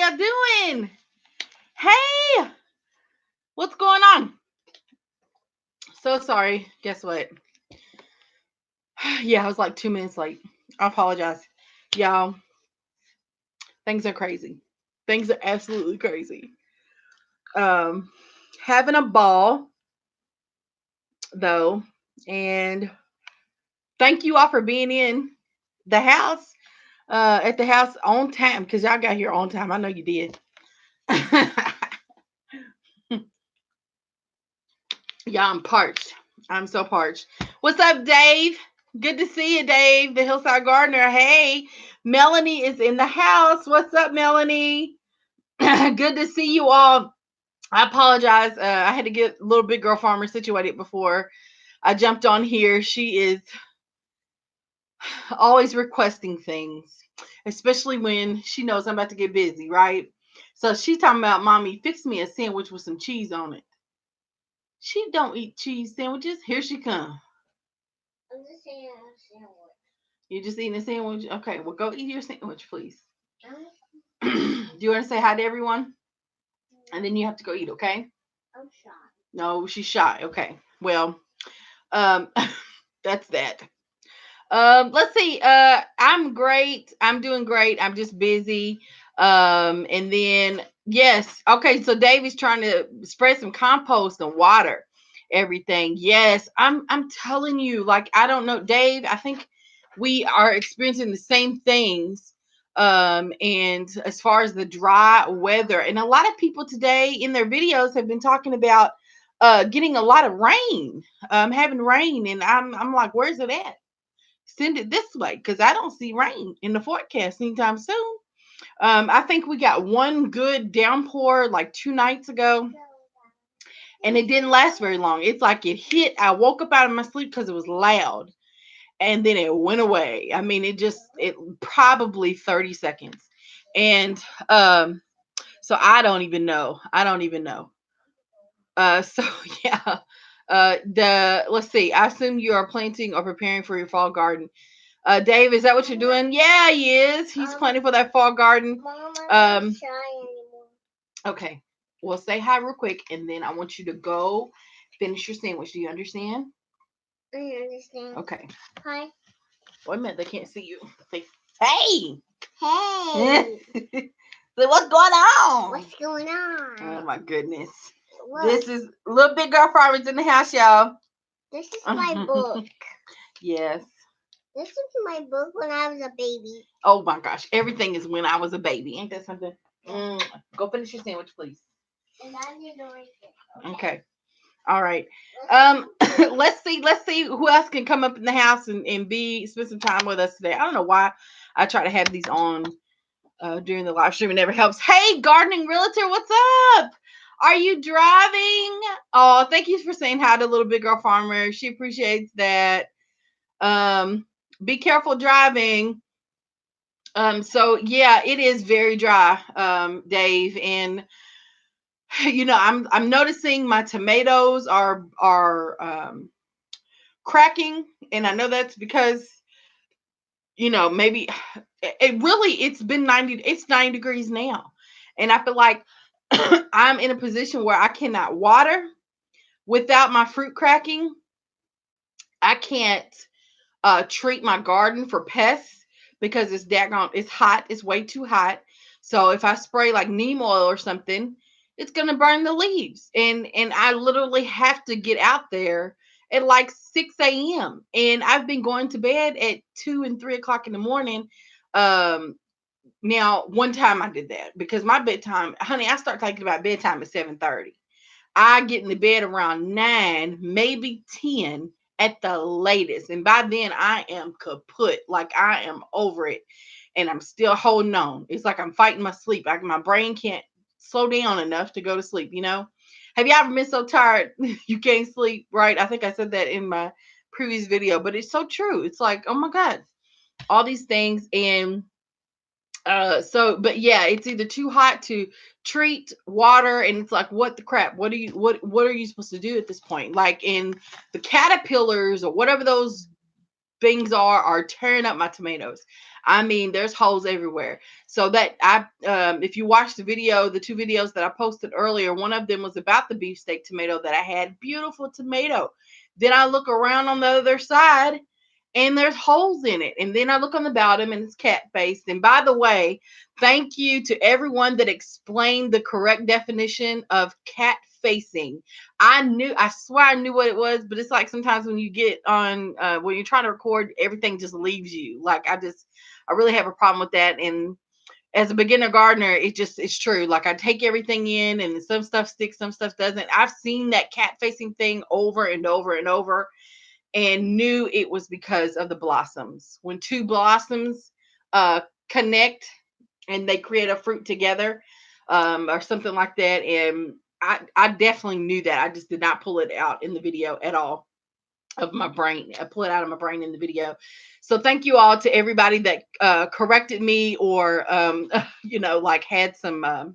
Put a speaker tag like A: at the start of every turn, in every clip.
A: y'all doing? Hey, what's going on? So sorry. Guess what? Yeah, I was like 2 minutes late. I apologize. Y'all, things are crazy. Things are absolutely crazy. Um, Having a ball though, and thank you all for being in the house. At the house on time because y'all got here on time. I know you did. Yeah, I'm parched. I'm so parched. What's up, Dave? Good to see you, Dave, the Hillside Gardener. Hey, Melanie is in the house. What's up, Melanie? Good to see you all. I apologize. I had to get little big girl farmer situated before I jumped on here. She is always requesting things, especially when she knows I'm about to get busy, right? So she's talking about, mommy, fix me a sandwich with some cheese on it. She don't eat cheese sandwiches. Here she come. I'm just eating a sandwich. You're just eating a sandwich? Okay, well, go eat your sandwich, please. Do you want to say hi to everyone? And then you have to go eat, okay? I'm shy. No, she's shy. Okay. Well, um, that's that. Let's see. I'm great. I'm doing great. I'm just busy. And then yes, okay. So Davey's trying to spread some compost and water everything. Yes, I'm telling you, like, I don't know, Dave. I think we are experiencing the same things. And as far as the dry weather, and a lot of people today in their videos have been talking about getting a lot of rain, having rain, and I'm like, where's it at? Send it this way because I don't see rain in the forecast anytime soon. I think we got one good downpour like 2 nights ago, and it didn't last very long. It's like it hit. I woke up out of my sleep because it was loud, and then it went away. I mean, it probably 30 seconds, and so I don't even know. I don't even know. So yeah. The Let's see. I assume you are planting or preparing for your fall garden. Dave, is that what you're doing? Yeah, he is. He's planning for that fall garden. Mom, I'm not shy anymore. Okay. Well, say hi real quick, and then I want you to go finish your sandwich. Do you understand? I understand. Okay. Hi. Wait a minute. They can't see you. Say, hey. Hey. So what's going on? What's going on? Oh, my goodness. What? This is Little Big Girl Farmers in the house, y'all. This is my book. Yes. This is my book when I was a baby. Oh my gosh. Everything is when I was a baby. Ain't that something? Go finish your sandwich, please. And I'm going to Okay. All right. Let's see who else can come up in the house and spend some time with us today. I don't know why I try to have these on during the live stream. It never helps. Hey, gardening realtor, what's up? Are you driving? Oh, thank you for saying hi to Little Big Girl Farmer. She appreciates that. Be careful driving. So yeah, it is very dry, Dave, and I'm noticing my tomatoes are cracking, and I know that's because maybe it's been 90 degrees now, and I feel like I'm in a position where I cannot water without my fruit cracking. I can't treat my garden for pests because it's hot. It's way too hot. So if I spray like neem oil or something, it's gonna burn the leaves. And I literally have to get out there at like 6 a.m. And I've been going to bed at 2 and 3 o'clock in the morning. Now one time I did that because my bedtime, honey, I start thinking about bedtime at 7:30. I get in the bed around 9, maybe 10 at the latest. And by then I am kaput. Like I am over it. And I'm still holding on. It's like I'm fighting my sleep. Like my brain can't slow down enough to go to sleep, Have you ever been so tired you can't sleep? Right. I think I said that in my previous video, but it's so true. It's like, oh my God, all these things. And but yeah, it's either too hot to treat water, and it's like, what the crap? What are you supposed to do at this point? Like in the caterpillars or whatever those things are tearing up my tomatoes. I mean, there's holes everywhere. So that if you watch the video, the two videos that I posted earlier, one of them was about the beefsteak tomato that I had. Beautiful tomato. Then I look around on the other side and there's holes in it. And then I look on the bottom and it's cat faced. And by the way, thank you to everyone that explained the correct definition of cat facing. I swear I knew what it was, but it's like sometimes when you get on, when you're trying to record, everything just leaves you. Like I really have a problem with that. And as a beginner gardener, it's true. Like I take everything in and some stuff sticks, some stuff doesn't. I've seen that cat facing thing over and over and over and knew it was because of the blossoms. When two blossoms connect and they create a fruit together, or something like that. And I definitely knew that. I just did not pull it out in the video at all of my brain. I pull it out of my brain in the video. So thank you all to everybody that corrected me or like had some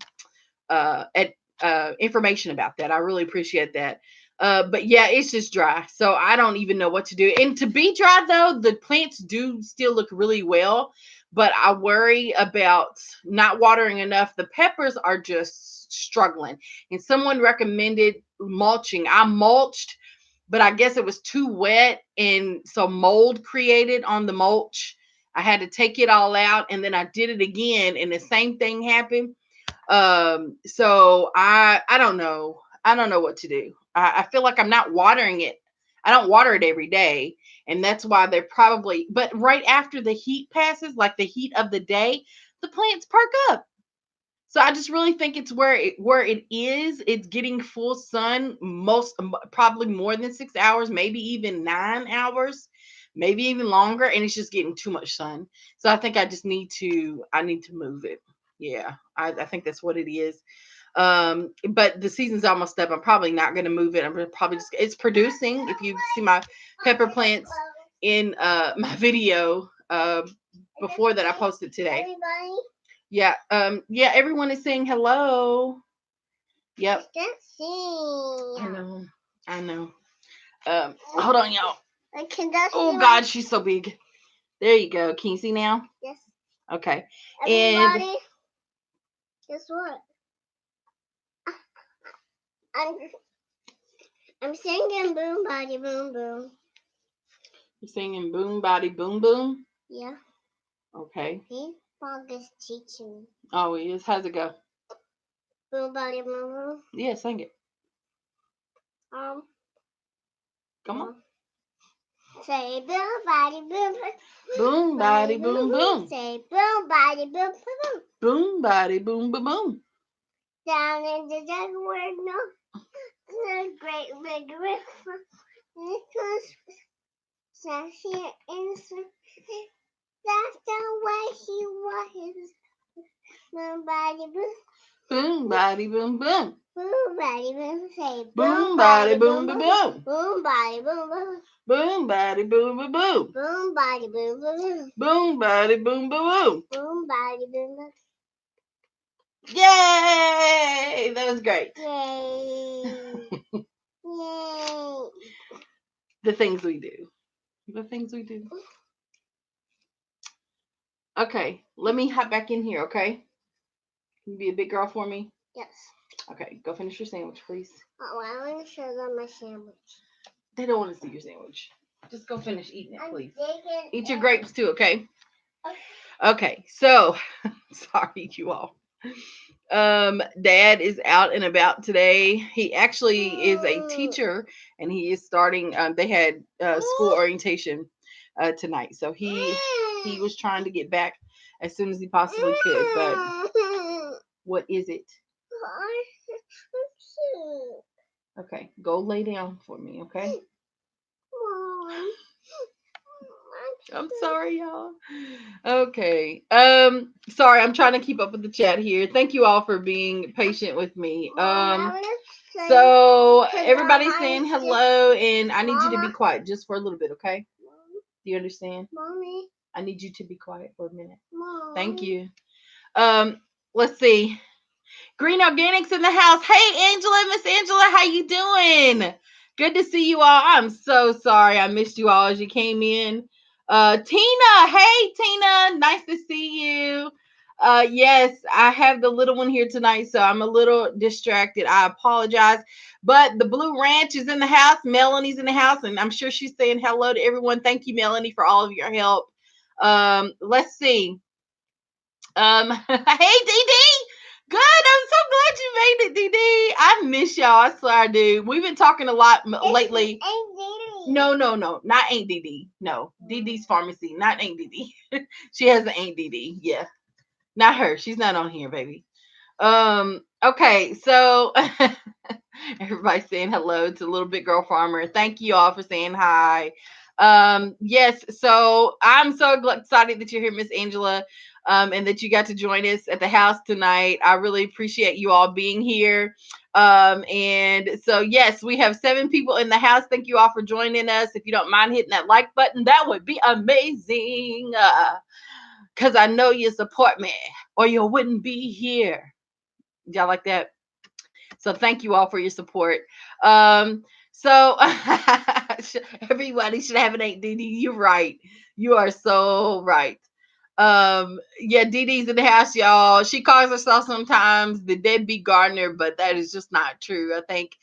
A: information about that. I really appreciate that. But yeah, it's just dry. So I don't even know what to do. And to be dry though, the plants do still look really well, but I worry about not watering enough. The peppers are just struggling. And someone recommended mulching. I mulched, but I guess it was too wet. And so mold created on the mulch. I had to take it all out and then I did it again and the same thing happened. So I don't know. I don't know what to do. I feel like I'm not watering it. I don't water it every day. And that's why they're probably, but right after the heat passes, like the heat of the day, the plants perk up. So I just really think it's where it is. It's getting full sun probably more than 6 hours, maybe even 9 hours, maybe even longer, and it's just getting too much sun. So I think I need to move it. Yeah, I think that's what it is. But the season's almost up. I'm probably not going to move it. I'm gonna probably just it's producing. If you see my pepper plants in my video before that I posted today. Yeah. Yeah, everyone is saying hello. Yep. I know. I know. Hold on, y'all. Oh God, she's so big. There you go. Can you see now?
B: Yes.
A: Okay.
B: Everybody, and guess what? I'm singing Boom Body Boom Boom.
A: You're singing Boom Body Boom Boom?
B: Yeah.
A: Okay.
B: See? Frog is teaching me.
A: Oh, he is. How's it go?
B: Boom Body Boom Boom.
A: Yeah, sing it. Come on.
B: Say boom body boom boom.
A: Boom body boom boom.
B: Say boom body boom boom boom.
A: Boom body boom boom boom.
B: Down in the jungle, no, the great big river. Nicholas says here in that's the way he was. Boom body boom.
A: Boom body boom boom.
B: Boom body boom. Say
A: boom body boom boom boom.
B: Boom body boom boom.
A: Boom body boom boom boom.
B: Boom body boom boom boom.
A: Boom body boom boom boom.
B: Boom body boom boom.
A: Yay! That was great.
B: Yay! Yay!
A: The things we do. The things we do. Okay, let me hop back in here, okay? Can you be a big girl for me?
B: Yes.
A: Okay, go finish your sandwich, please.
B: Oh, I want to show them my sandwich.
A: They don't want to see your sandwich. Just go finish eating it, please. Eat your grapes too, okay? Okay, so sorry, you all. Dad is out and about today. He actually is a teacher, and he is starting. They had school orientation tonight, so he was trying to get back as soon as he possibly could. But what is it? Okay, go lay down for me, okay? I'm sorry, y'all. Okay. Sorry, I'm trying to keep up with the chat here. Thank you all for being patient with me. So everybody's saying hello, and I need you to be quiet just for a little bit, okay? Do you understand?
B: Mommy.
A: I need you to be quiet for a minute.
B: Mom.
A: Thank you. Let's see. Green Organics in the house. Hey, Angela, Miss Angela, how you doing? Good to see you all. I'm so sorry I missed you all as you came in. Tina, hey Tina, nice to see you. Yes, I have the little one here tonight, so I'm a little distracted. I apologize. But the Blue Ranch is in the house. Melanie's in the house, and I'm sure she's saying hello to everyone. Thank you, Melanie, for all of your help. Let's see. Hey Dee Dee. Good. I'm so glad you made it, Dee Dee. I miss y'all. I swear I do. We've been talking a lot lately. No, no, no, not Aunt Dee Dee. No, Dee Dee's pharmacy, not Aunt Dee Dee. She has an Aunt Dee Dee. Yeah, not her. She's not on here, baby. Okay, so everybody's saying hello to Little Big Girl Farmer. Thank you all for saying hi. Yes, so I'm so excited that you're here, Miss Angela, and that you got to join us at the house tonight. I really appreciate you all being here. And so yes, we have 7 people in the house. Thank you all for joining us. If you don't mind hitting that like button, that would be amazing. Because I know you support me, or you wouldn't be here. Y'all like that? So thank you all for your support. So everybody should have an Aunt Dee Dee. You're right. You are so right. Yeah, Dee Dee's in the house, y'all. She calls herself sometimes the deadbeat gardener, but that is just not true. I think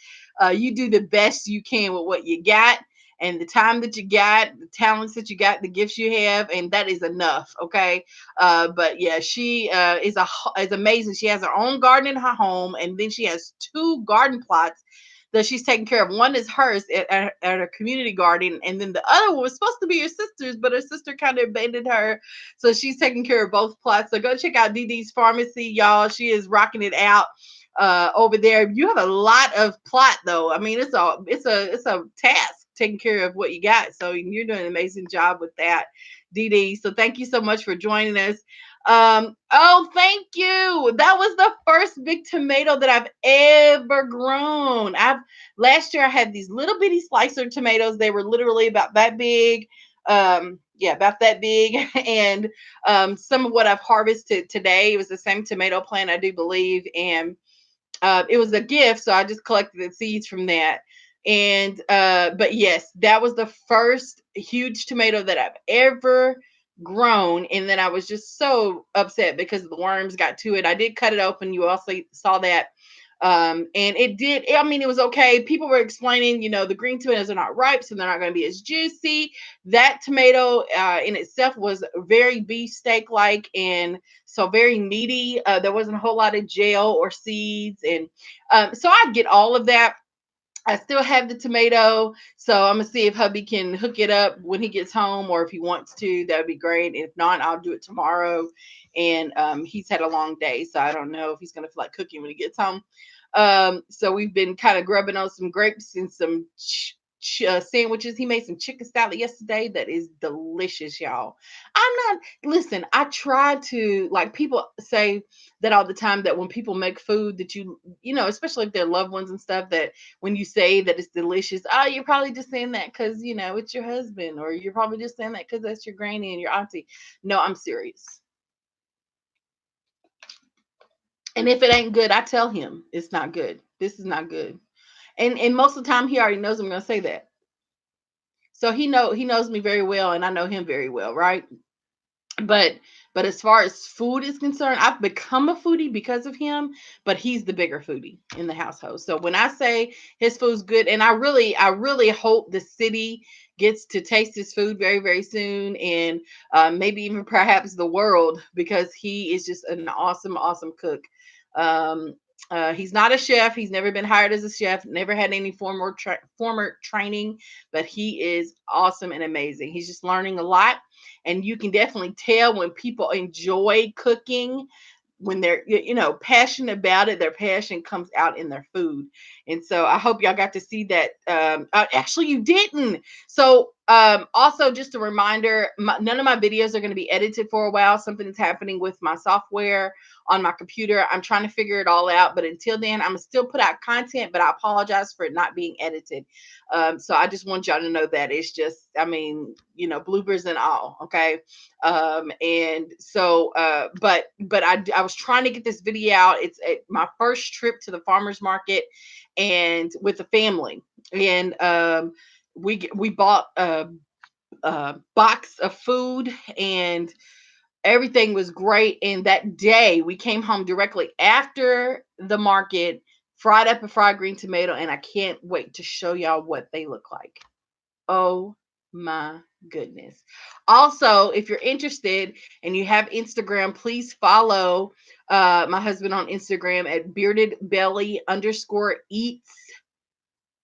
A: you do the best you can with what you got and the time that you got, the talents that you got, the gifts you have, and that is enough. Okay. But yeah, she is amazing. She has her own garden in her home, and then she has 2 garden plots that she's taking care of. One is hers at her community garden, and then the other one was supposed to be her sister's, but her sister kind of abandoned her, so she's taking care of both plots. So go check out Dee Dee's Pharmacy, y'all. She is rocking it out over there. You have a lot of plot though. I mean, it's a task taking care of what you got. So you're doing an amazing job with that, Dee Dee. So thank you so much for joining us. Oh, thank you. That was the first big tomato that I've ever grown. Last year I had these little bitty slicer tomatoes. They were literally about that big. Yeah, about that big. And some of what I've harvested today, it was the same tomato plant, I do believe. And it was a gift, so I just collected the seeds from that. And but yes, that was the first huge tomato that I've ever grown. And then I was just so upset because the worms got to it. I did cut it open. You also saw that. And it did, I mean, it was okay. People were explaining, the green tomatoes are not ripe, so they're not going to be as juicy. That tomato in itself was very beefsteak like, and so very meaty. There wasn't a whole lot of gel or seeds, and so I get all of that. I still have the tomato, so I'm gonna see if hubby can hook it up when he gets home, or if he wants to, that would be great. If not, I'll do it tomorrow. And he's had a long day, so I don't know if he's gonna feel like cooking when he gets home. So we've been kind of grubbing on some grapes and some sandwiches. He made some chicken salad yesterday that is delicious, y'all. I'm not, listen, I try to, like, people say that all the time, that when people make food that especially if they're loved ones and stuff, that when you say that it's delicious, oh, you're probably just saying that because it's your husband, or you're probably just saying that because that's your granny and your auntie. No, I'm serious. And if it ain't good, I tell him it's not good. This is not good. And most of the time he already knows I'm gonna say that. So he knows me very well, and I know him very well, right? But as far as food is concerned, I've become a foodie because of him, but he's the bigger foodie in the household. So when I say his food's good, and I really hope the city gets to taste his food very, very soon, and maybe even perhaps the world, because he is just an awesome, awesome cook. Um, he's not a chef. He's never been hired as a chef, never had any former training, but he is awesome and amazing. He's just learning a lot, and you can definitely tell when people enjoy cooking, when they're passionate about it. Their passion comes out in their food. And so I hope y'all got to see that. Actually, you didn't. So also, just a reminder, none of my videos are going to be edited for a while. Something's happening with my software on my computer. I'm trying to figure it all out, but until then, I'm gonna still put out content, but I apologize for it not being edited. So I just want y'all to know that it's just, I mean, bloopers and all. Okay. And so but I was trying to get this video out. It's my first trip to the farmers market, and with the family. And we bought box of food, and everything was great. And that day we came home directly after the market, fried up a fried green tomato, and I can't wait to show y'all what they look like. Oh my goodness. Also, if you're interested and you have Instagram, please follow my husband on Instagram at beardedbelly_eats,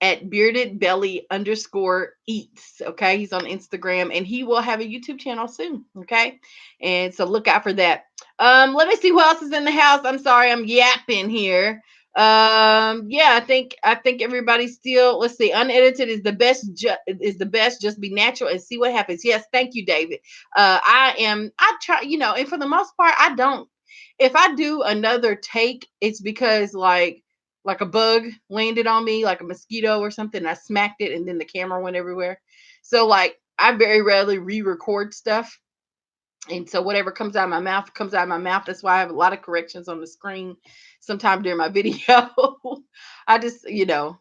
A: at beardedbelly_eats. Okay. He's on Instagram, and he will have a YouTube channel soon. Okay. And so look out for that. Let me see who else is in the house. I'm sorry, I'm yapping here. Yeah, I think everybody's still, let's see, unedited is the best, is the best. Just be natural and see what happens. Yes, thank you, David. I try, and for the most part, I don't, if I do another take, it's because like a bug landed on me, like a mosquito or something, and I smacked it, and then the camera went everywhere. So like I very rarely re-record stuff. And so whatever comes out of my mouth comes out of my mouth. That's why I have a lot of corrections on the screen sometime during my video. I just, you know,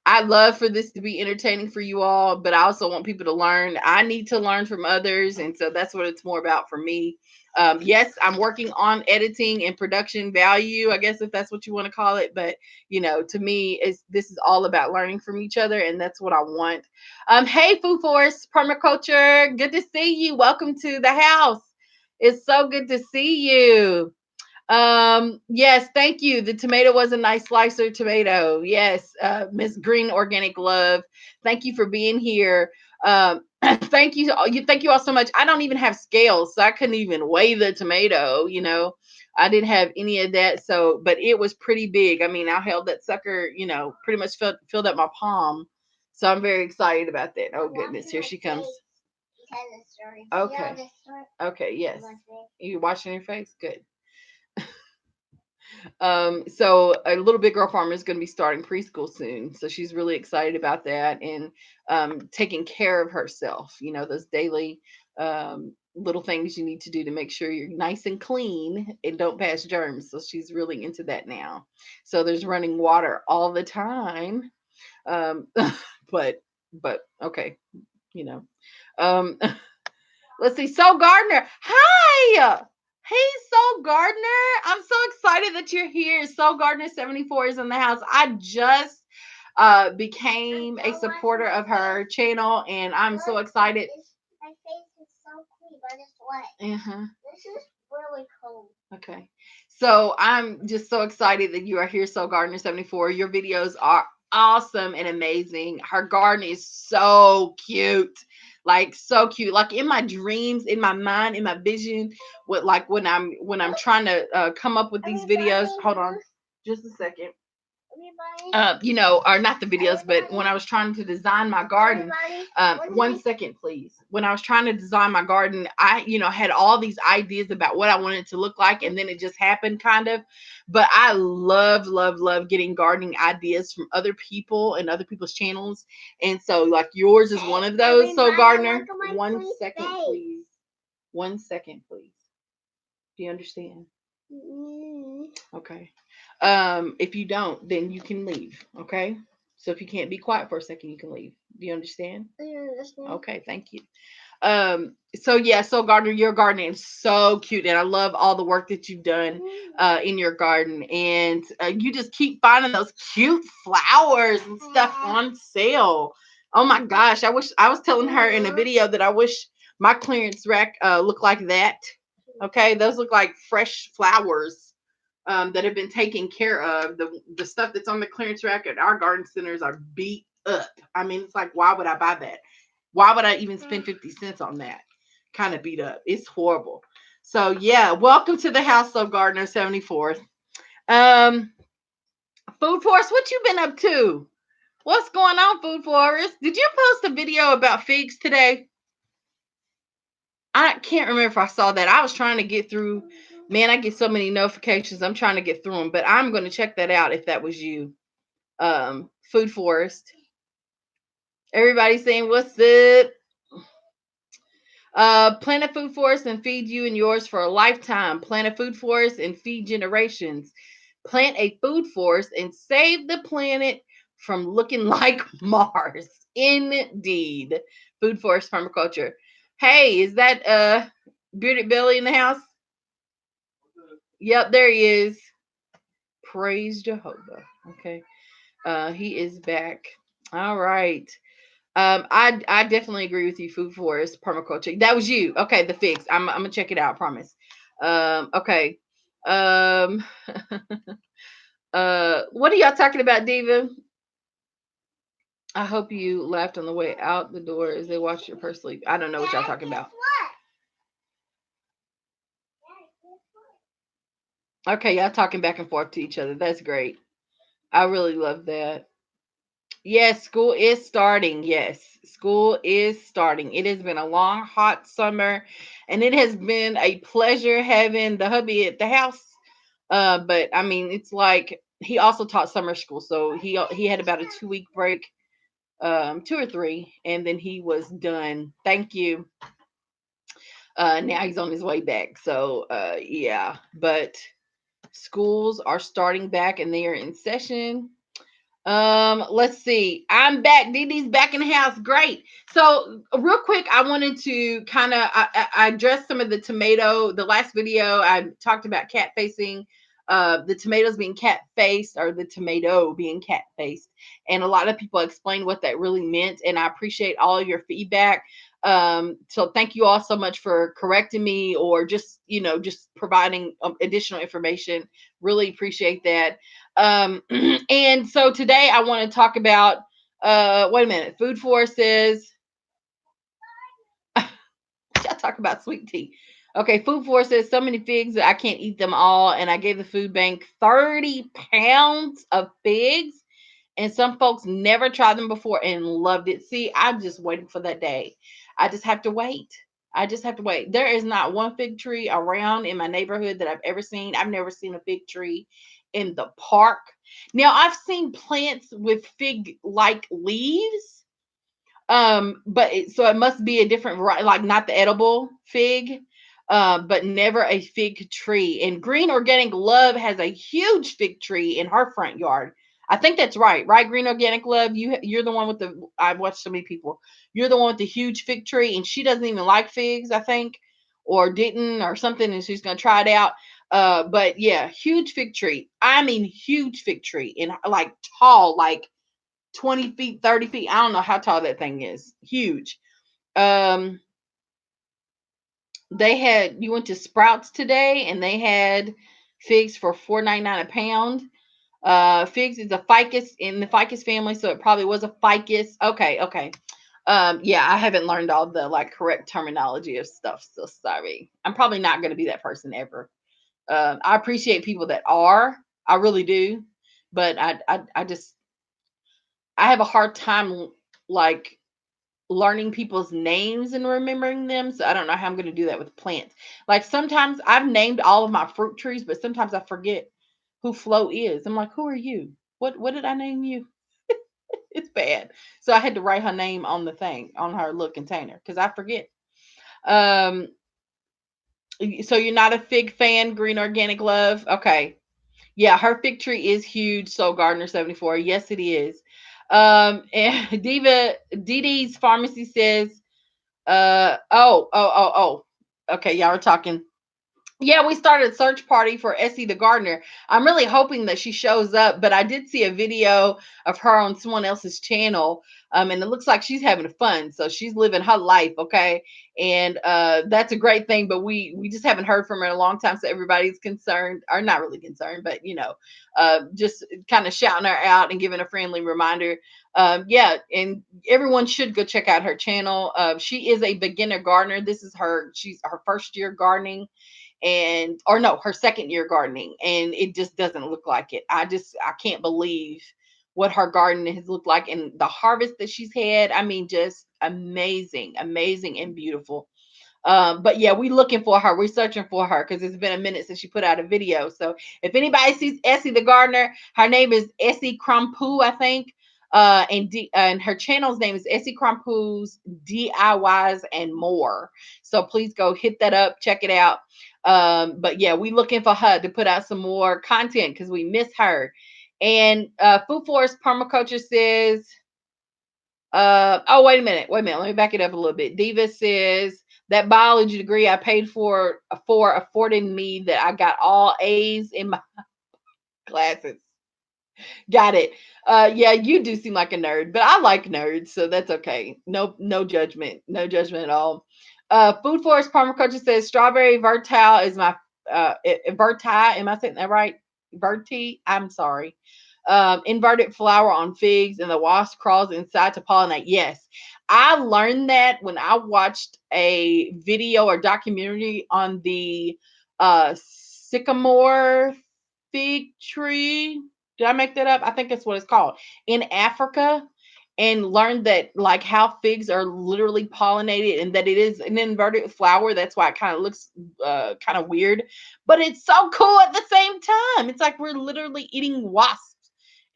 A: I love for this to be entertaining for you all, but I also want people to learn. I need to learn from others. And so that's what it's more about for me. Yes, I'm working on editing and production value, I guess, if that's what you want to call it. But, to me, this is all about learning from each other. And that's what I want. Hey, Food Forest Permaculture, good to see you. Welcome to the house. It's so good to see you. Yes, thank you. The tomato was a nice slicer tomato. Yes, Miss Green Organic Love. Thank you for being here. Thank you. Thank you all so much. I don't even have scales, so I couldn't even weigh the tomato. I didn't have any of that. So, but it was pretty big. I mean, I held that sucker, pretty much filled up my palm. So I'm very excited about that. Oh goodness, here she comes. Okay. Okay. Yes. You washing your face? Good. So a little big girl farmer is going to be starting preschool soon. So she's really excited about that, and taking care of herself, those daily little things you need to do to make sure you're nice and clean and don't pass germs. So she's really into that now. So there's running water all the time. Um, but okay, you know. Um, let's see. So Gardner, hi. Hey, Soul Gardner. I'm so excited that you're here. Soul Gardner 74 is in the house. I just became a supporter of her channel, and I'm so excited.
B: My face is so clean, but it's wet.
A: Uh-huh.
B: This is really cold.
A: Okay. So I'm just so excited that you are here, Soul Gardner 74. Your videos are awesome and amazing. Her garden is so cute. Like so cute. Like in my dreams, in my mind, in my vision, when I'm trying to come up with these videos. Hold on just a second. Or not the videos, but when I was trying to design my garden, 1 second, please. When I was trying to design my garden, I, had all these ideas about what I wanted it to look like, and then it just happened kind of. But I love, love, love getting gardening ideas from other people and other people's channels. And so, like, yours is one of those. So, Gardner, 1 second, please. 1 second, please. Do you understand? Okay. If you don't, then you can leave. Okay. So if you can't be quiet for a second, you can leave. Do you understand?
B: I understand.
A: Okay, thank you. So yeah, so Gardner, your garden is so cute, and I love all the work that you've done in your garden, and you just keep finding those cute flowers and stuff on sale. Oh my gosh, I was telling her in a video that I wish my clearance rack looked like that. Okay, those look like fresh flowers that have been taken care of. The stuff that's on the clearance rack at our garden centers are beat up. I mean, it's like, why would I buy that? Why would I even spend 50 cents on that? Kind of beat up. It's horrible. So yeah, welcome to the house of Gardner 74th. Food Forest, what you been up to? What's going on, Food Forest? Did you post a video about figs today? I can't remember if I saw that. I was trying to get through. Man, I get so many notifications. I'm trying to get through them, but I'm going to check that out if that was you. Food Forest. Everybody saying what's up? Plant a food forest and feed you and yours for a lifetime. Plant a food forest and feed generations. Plant a food forest and save the planet from looking like Mars. Indeed. Food Forest Permaculture. Hey, is that Bearded Billy in the house? Yep, there he is. Praise Jehovah. Okay. He is back. All right. I definitely agree with you. Food Forest Permaculture. That was you. Okay, the fix. I'm gonna check it out. I promise. Okay. Um. What are y'all talking about, Diva? I hope you laughed on the way out the door as they watched your purse sleep. I don't know what y'all talking about. Okay, y'all talking back and forth to each other. That's great. I really love that. Yes, school is starting. Yes, school is starting. It has been a long, hot summer, and it has been a pleasure having the hubby at the house. But I mean, it's like he also taught summer school, so he had about a 2 week break, 2 or 3, and then he was done. Thank you. Now he's on his way back. So yeah, but schools are starting back and they are in session. Let's see. I'm back. Dee Dee's back in the house. Great. So, real quick, I wanted to kind of I addressed some of the tomato. The last video I talked about cat facing, the tomatoes being cat faced or the tomato being cat faced, and a lot of people explained what that really meant. And I appreciate all of your feedback. So thank you all so much for correcting me or just just providing additional information. Really appreciate that. And so today I want to talk about wait a minute. Food Forest says y'all talk about sweet tea. Okay, Food Forest says so many figs that I can't eat them all. And I gave the food bank 30 pounds of figs. And some folks never tried them before and loved it. See, I'm just waiting for that day. I just have to wait. I just have to wait. There is not one fig tree around in my neighborhood that I've ever seen. I've never seen a fig tree in the park. Now, I've seen plants with fig like leaves. But so it must be a different variety, like not the edible fig, but never a fig tree. And Green Organic Love has a huge fig tree in her front yard. I think that's right, right? Green Organic Love, you're the one with the. I've watched so many people. You're the one with the huge fig tree, and she doesn't even like figs, I think, or didn't, or something, and she's gonna try it out. But yeah, huge fig tree. I mean, huge fig tree, and like tall, like 20 feet, 30 feet. I don't know how tall that thing is. Huge. Um, they had you went to Sprouts today and they had figs for $4.99 a pound. Figs is a ficus in the ficus family, so it probably was a ficus. Okay, okay. Yeah, I haven't learned all the like correct terminology of stuff, so sorry. I'm probably not going to be that person ever. I appreciate people that are. I really do, but I just I have a hard time like learning people's names and remembering them. So I don't know how I'm going to do that with plants. Like sometimes I've named all of my fruit trees, but sometimes I forget who Flo is. I'm like, who are you? What did I name you? It's bad. So I had to write her name on the thing on her little container because I forget. Um, so you're not a fig fan, Green Organic Love? Okay. Yeah, her fig tree is huge. So Gardner 74. Yes, it is. And Diva Dee Dee's Pharmacy says, okay, y'all are talking. Yeah, we started a search party for Essie the gardener. I'm really hoping that she shows up, but I did see a video of her on someone else's channel, and it looks like she's having fun. So she's living her life, okay, and that's a great thing. But we just haven't heard from her in a long time, so everybody's concerned, or not really concerned, but just kind of shouting her out and giving a friendly reminder. Yeah, and everyone should go check out her channel. She is a beginner gardener. She's her first year gardening and or no, her second year gardening, and it just doesn't look like it. I can't believe what her garden has looked like and the harvest that she's had. I mean, just amazing, amazing and beautiful. But yeah, we're looking for her. We're searching for her because it's been a minute since she put out a video. So if anybody sees Essie the gardener, her name is Essie Crampu, I think. And her channel's name is Essie Crampu's DIYs and more. So please go hit that up, check it out. But yeah, we looking for her to put out some more content because we miss her. And Food Forest Permaculture says Oh, wait a minute. Wait a minute. Let me back it up a little bit. Diva says that biology degree I paid for afforded me that I got all A's in my classes. Got it. Yeah, you do seem like a nerd, but I like nerds, so that's okay. No judgment. No judgment at all. Food Forest Permaculture says strawberry vertile is my verti. Am I saying that right? Verti. I'm sorry. Inverted flower on figs, and the wasp crawls inside to pollinate. Yes, I learned that when I watched a video or documentary on the sycamore fig tree. Did I make that up? I think that's what it's called in Africa, and learned that like how figs are literally pollinated and that it is an inverted flower. That's why it kind of looks kind of weird, but it's so cool at the same time. It's like we're literally eating wasps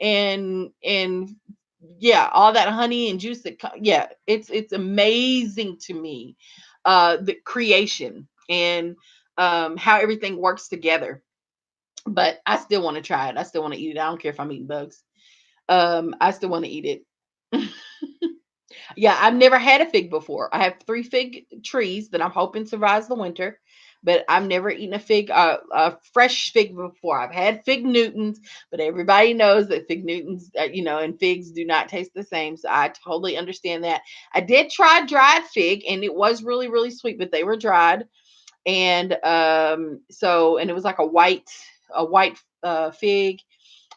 A: and yeah, all that honey and juice that yeah, it's amazing to me, the creation and how everything works together. But I still want to try it. I still want to eat it. I don't care if I'm eating bugs. I still want to eat it. Yeah, I've never had a fig before. I have 3 fig trees that I'm hoping survives the winter, but I've never eaten a fresh fig before. I've had fig Newtons, but everybody knows that fig Newtons, and figs do not taste the same. So I totally understand that. I did try dried fig, and it was really, really sweet, but they were dried, and and it was like a white fig.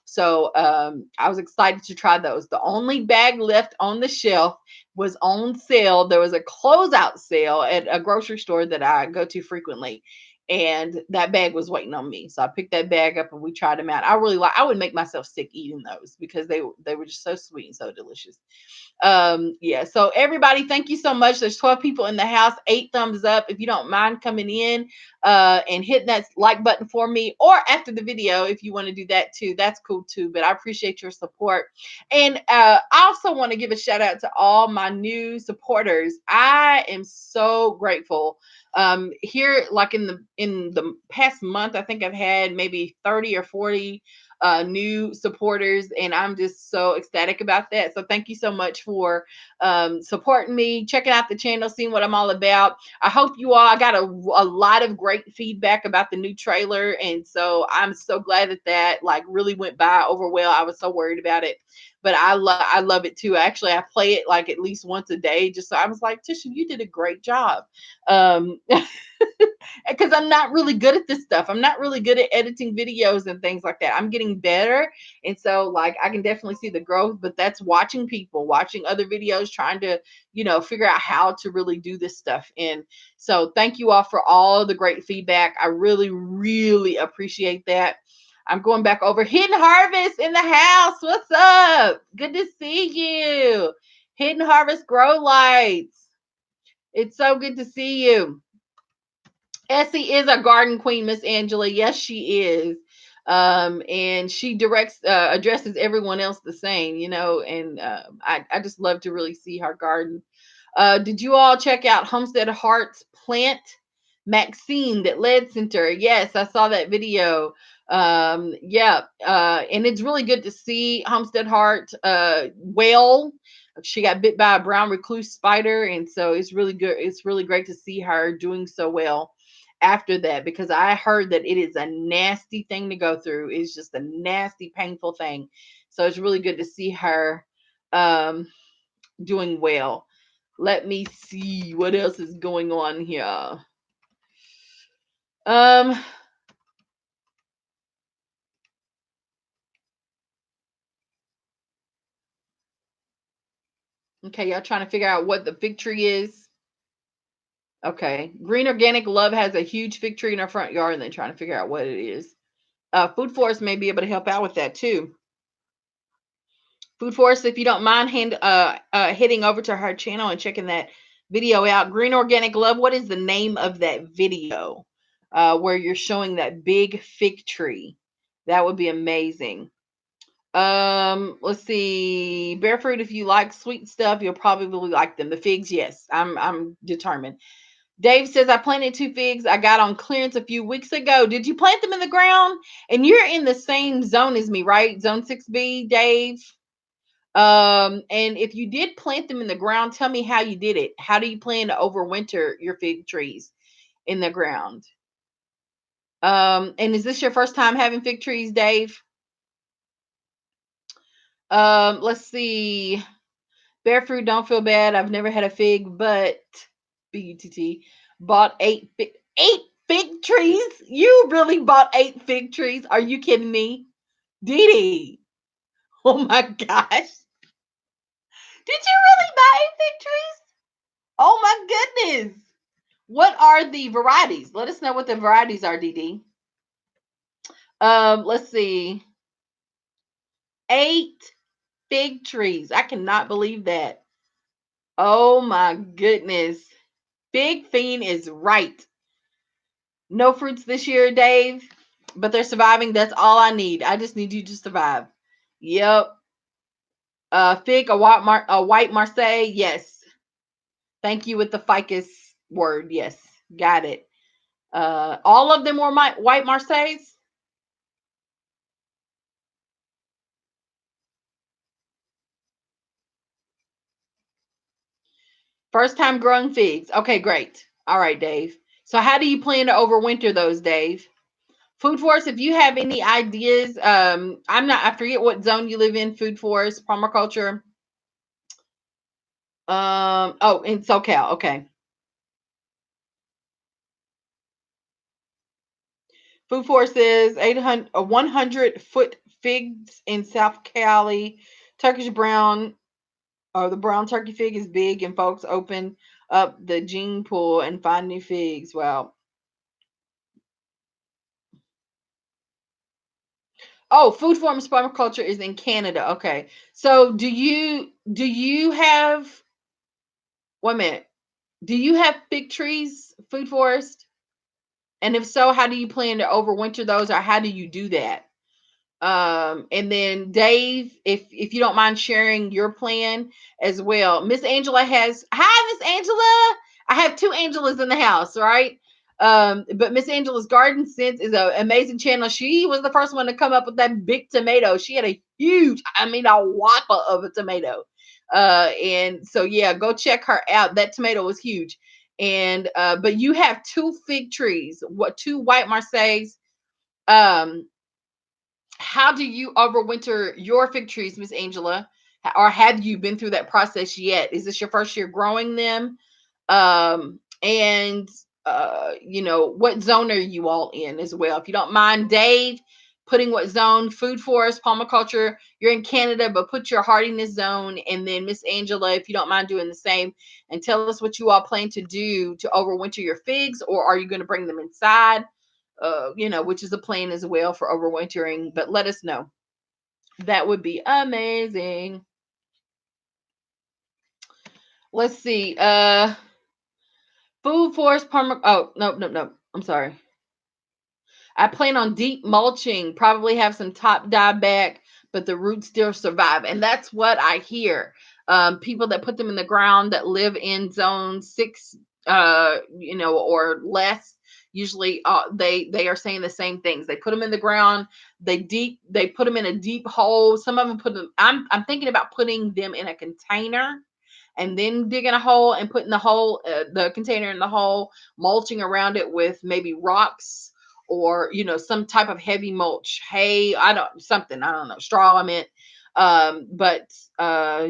A: So I was excited to try those. The only bag left on the shelf was on sale. There was a closeout sale at a grocery store that I go to frequently. And that bag was waiting on me. So I picked that bag up and we tried them out. I would make myself sick eating those because they were just so sweet and so delicious. Yeah, so everybody, thank you so much. There's 12 people in the house, 8 thumbs up. If you don't mind coming in and hitting that like button for me, or after the video if you want to do that too, that's cool too. But I appreciate your support. And I also want to give a shout out to all my new supporters. I am so grateful. Here, like in the past month, I think I've had maybe 30 or 40 new supporters, and I'm just so ecstatic about that. So thank you so much for supporting me, checking out the channel, seeing what I'm all about. I hope you all, I got a lot of great feedback about the new trailer, and so I'm so glad that like really went by over well. I was so worried about it, but I love it too. Actually, I play it like at least once a day, just so I was like, Tisha, you did a great job. Um, because I'm not really good at this stuff. I'm not really good at editing videos and things like that. I'm getting better. And so like I can definitely see the growth, but that's watching people, watching other videos, trying to, figure out how to really do this stuff. And so thank you all for all the great feedback. I really, really appreciate that. I'm going back over. Hidden Harvest in the house. What's up? Good to see you. Hidden Harvest Grow Lights. It's so good to see you. Essie is a garden queen, Miss Angela. Yes, she is. And she addresses everyone else the same, and I just love to really see her garden. Did you all check out Homestead Heart's plant Maxine that Lead Center? Yes, I saw that video. Yeah, and it's really good to see Homestead Heart well. She got bit by a brown recluse spider, and so it's really good. It's really great to see her doing so well after that, because I heard that it is a nasty thing to go through. It's just a nasty, painful thing. So it's really good to see her doing well. Let me see what else is going on here. Okay, y'all trying to figure out what the fig tree is. Okay, Green Organic Love has a huge fig tree in her front yard, and they're trying to figure out what it is. Food Forest may be able to help out with that too. Food Forest, if you don't mind hitting over to her channel and checking that video out. Green Organic Love, what is the name of that video where you're showing that big fig tree? That would be amazing. Let's see. Barefruit, if you like sweet stuff, you'll probably like them. The figs, yes, I'm determined. Dave says, I planted 2 figs I got on clearance a few weeks ago. Did you plant them in the ground? And you're in the same zone as me, right? Zone 6B, Dave. And if you did plant them in the ground, tell me how you did it. How do you plan to overwinter your fig trees in the ground? And is this your first time having fig trees, Dave? Let's see. Bear fruit, don't feel bad. I've never had a fig, but BUTT bought eight fig trees. You really bought 8 fig trees? Are you kidding me, Dee Dee? Oh my gosh! Did you really buy 8 fig trees? Oh my goodness! What are the varieties? Let us know what the varieties are, Dee Dee. Let's see. 8 fig trees. I cannot believe that. Oh my goodness. Big Fiend is right. No fruits this year, Dave, but they're surviving. That's all I need. I just need you to survive. Yep. Fig, a white Marseille. Yes. Thank you with the ficus word. Yes. Got it. All of them were white Marseilles. First time growing figs. Okay, great. All right, Dave. So how do you plan to overwinter those, Dave? Food Forest, if you have any ideas, I forget what zone you live in, Food Forest, permaculture. Oh, in SoCal, okay. Food Forest says 100-foot figs in South Cali. Turkish brown, or the brown turkey fig is big, and folks open up the gene pool and find new figs. Wow. Oh, Food Forest permaculture is in Canada. Okay. So do you have wait a minute. Do you have fig trees, Food Forest? And if so, how do you plan to overwinter those, or how do you do that? And then Dave, if you don't mind sharing your plan as well. Miss Angela has hi, Miss Angela. I have 2 Angelas in the house, right? But Miss Angela's Garden Sense is an amazing channel. She was the first one to come up with that big tomato. She had a huge, I mean, a whopper of a tomato. And so yeah, go check her out. That tomato was huge. And but you have 2 fig trees, what 2 white Marseilles. Um, how do you overwinter your fig trees, Miss Angela? Or have you been through that process yet? Is this your first year growing them? And what zone are you all in as well? If you don't mind, Dave, putting what zone? Food Forest, permaculture. You're in Canada, but put your hardiness zone. And then Miss Angela, if you don't mind doing the same, and tell us what you all plan to do to overwinter your figs, or are you going to bring them inside? Which is a plan as well for overwintering, but let us know. That would be amazing. Let's see. Food Forest perma. Oh, no, no, no. I'm sorry. I plan on deep mulching, probably have some top dye back, but the roots still survive. And that's what I hear. People that put them in the ground that live in zone 6, or less, usually they are saying the same things. They put them in the ground, they put them in a deep hole. Some of them put them, I'm thinking about putting them in a container and then digging a hole and putting the container in the hole, mulching around it with maybe rocks or some type of heavy mulch, hay, I don't know, straw, I meant. But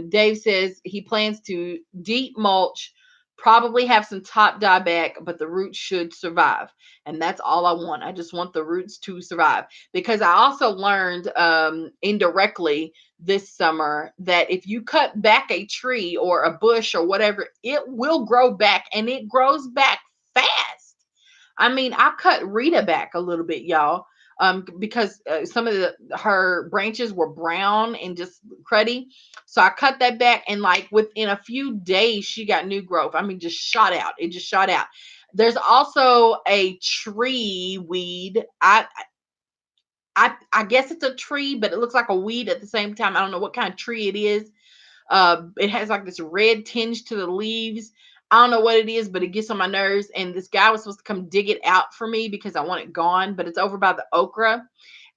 A: Dave says he plans to deep mulch, probably have some top dye back, but the roots should survive. And that's all I want. I just want the roots to survive, because I also learned indirectly this summer that if you cut back a tree or a bush or whatever, it will grow back, and it grows back fast. I mean, I cut Rita back a little bit, y'all, because some of her branches were brown and just cruddy. So I cut that back, and like within a few days, she got new growth. I mean, just shot out. It just shot out. There's also a tree weed. I guess it's a tree, but it looks like a weed at the same time. I don't know what kind of tree it is. It has like this red tinge to the leaves. I don't know what it is, but it gets on my nerves. And this guy was supposed to come dig it out for me because I want it gone, but it's over by the okra.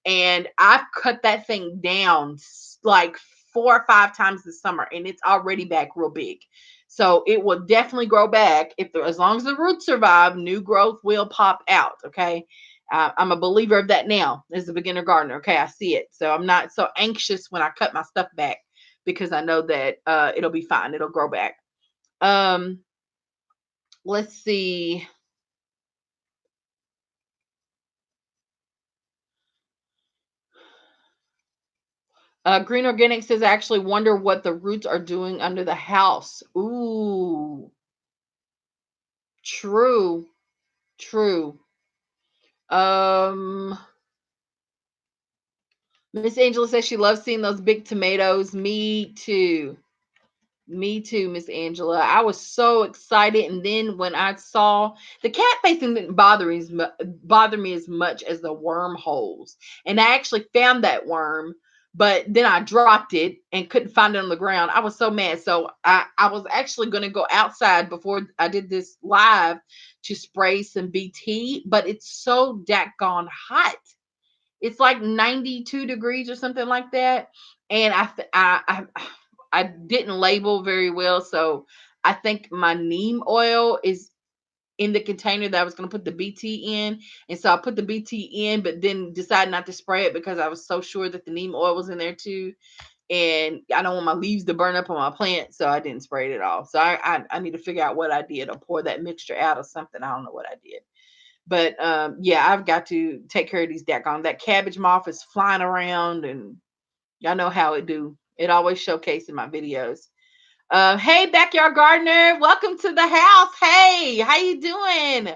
A: And I've cut that thing down like 4 or 5 times this summer, and it's already back real big. So it will definitely grow back as long as the roots survive. New growth will pop out. Okay, I'm a believer of that now as a beginner gardener. Okay, I see it, so I'm not so anxious when I cut my stuff back because I know that it'll be fine. It'll grow back. Um, let's see. Green Organic says, I actually wonder what the roots are doing under the house. Ooh, true, true. Um, Miss Angela says she loves seeing those big tomatoes. Me too. Me too, Miss Angela. I was so excited, and then when I saw the cat facing didn't bother me as much as the wormholes, and I actually found that worm, but then I dropped it and couldn't find it on the ground. I was so mad, so I was actually going to go outside before I did this live to spray some BT, but it's so daggone hot. It's like 92 degrees or something like that. And I didn't label very well, so I think my neem oil is in the container that I was going to put the BT in. And so I put the BT in, but then decided not to spray it because I was so sure that the neem oil was in there too. And I don't want my leaves to burn up on my plant, so I didn't spray it at all. So I need to figure out what I did or pour that mixture out or something. I don't know what I did. But yeah, I've got to take care of these daggone. That cabbage moth is flying around, and y'all know how it do. It always showcase in my videos. Hey, backyard gardener, welcome to the house. Hey, how you doing?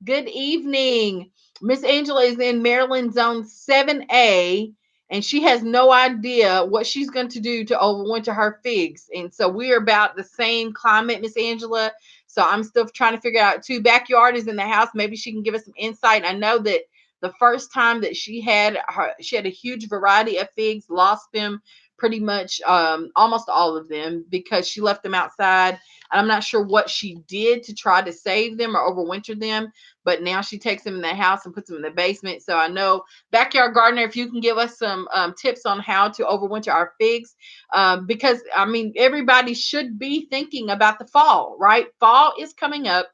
A: Good evening. Miss Angela is in Maryland Zone 7A, and she has no idea what she's going to do to overwinter her figs. And so we're about the same climate, Miss Angela. So I'm still trying to figure out too. Backyard is in the house. Maybe she can give us some insight. I know that the first time that she had a huge variety of figs, lost them pretty much almost all of them because she left them outside. I'm not sure what she did to try to save them or overwinter them, but now she takes them in the house and puts them in the basement. So I know, backyard gardener, if you can give us some tips on how to overwinter our figs, because I mean, everybody should be thinking about the fall, right? Fall is coming up.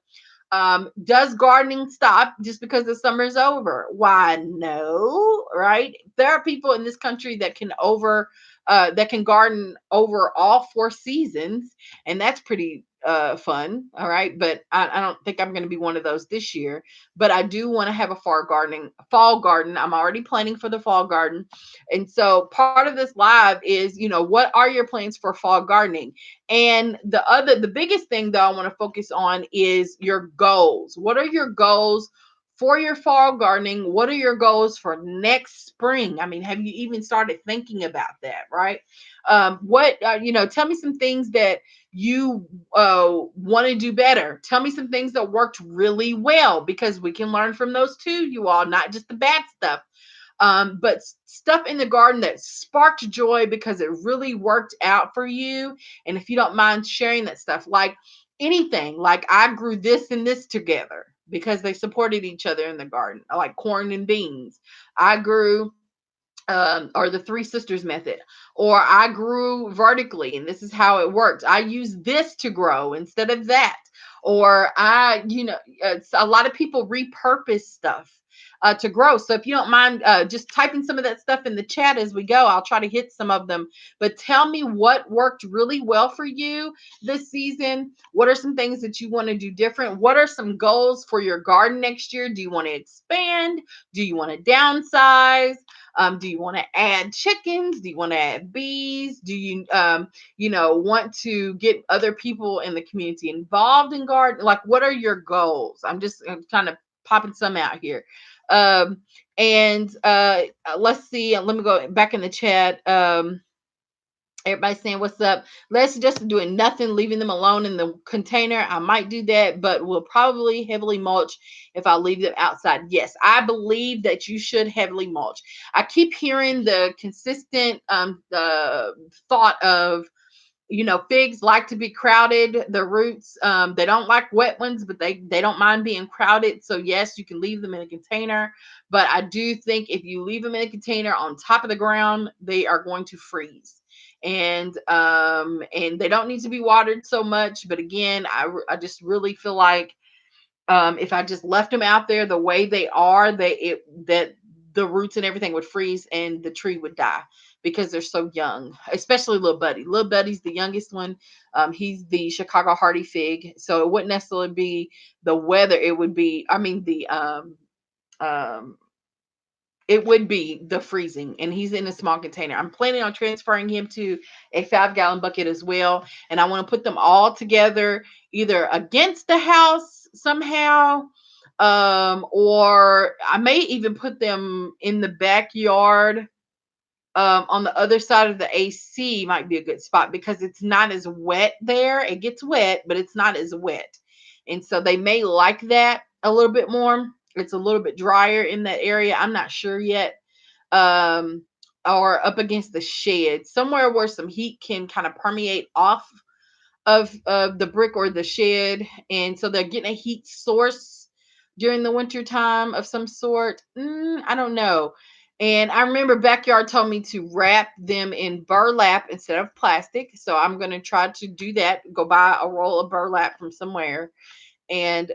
A: Does gardening stop just because the summer is over? Why, no, right? There are people in this country that can garden over all 4 seasons, and that's pretty fun. All right, but I don't think I'm going to be one of those this year. But I do want to have a fall garden. I'm already planning for the fall garden, and so part of this live is, what are your plans for fall gardening? And the biggest thing that I want to focus on is your goals. What are your goals for your fall gardening? What are your goals for next spring? I mean, have you even started thinking about that, right? Tell me some things that you want to do better. Tell me some things that worked really well, because we can learn from those too, you all, not just the bad stuff. But stuff in the garden that sparked joy because it really worked out for you. And if you don't mind sharing that stuff, like anything, like I grew this and this together because they supported each other in the garden, like corn and beans. I grew or the three sisters method, or I grew vertically and this is how it worked. I use this to grow instead of that. Or a lot of people repurpose stuff to grow. So if you don't mind just typing some of that stuff in the chat as we go, I'll try to hit some of them. But tell me what worked really well for you this season. What are some things that you want to do different? What are some goals for your garden next year? Do you want to expand? Do you want to downsize? Do you want to add chickens? Do you want to add bees? Do you, want to get other people in the community involved in garden? Like, what are your goals? I'm kind of popping some out here. And let's see. Let me go back in the chat. Everybody saying what's up. Let's just doing nothing, leaving them alone in the container. I might do that, but we'll probably heavily mulch if I leave them outside. Yes, I believe that you should heavily mulch. I keep hearing the consistent thought of, figs like to be crowded. The roots, they don't like wet ones, but they don't mind being crowded. So yes, you can leave them in a container, but I do think if you leave them in a container on top of the ground, they are going to freeze. and they don't need to be watered so much. But again, I just really feel like if I just left them out there the way they are, that the roots and everything would freeze and the tree would die because they're so young, especially little Buddy. Little Buddy's the youngest one. He's the Chicago hardy fig, so it wouldn't necessarily be the weather. It would be, I mean, um, it would be the freezing, and he's in a small container. I'm planning on transferring him to a 5-gallon bucket as well, and I want to put them all together either against the house somehow, or I may even put them in the backyard. On the other side of the AC might be a good spot because it's not as wet there. It gets wet, but it's not as wet, and so they may like that a little bit more. It's a little bit drier in that area. I'm not sure yet. Um, or up against the shed, somewhere where some heat can kind of permeate off of the brick or the shed, and so they're getting a heat source during the winter time of some sort. I don't know. And I remember Backyard told me to wrap them in burlap instead of plastic, so I'm going to try to do that. Go buy a roll of burlap from somewhere and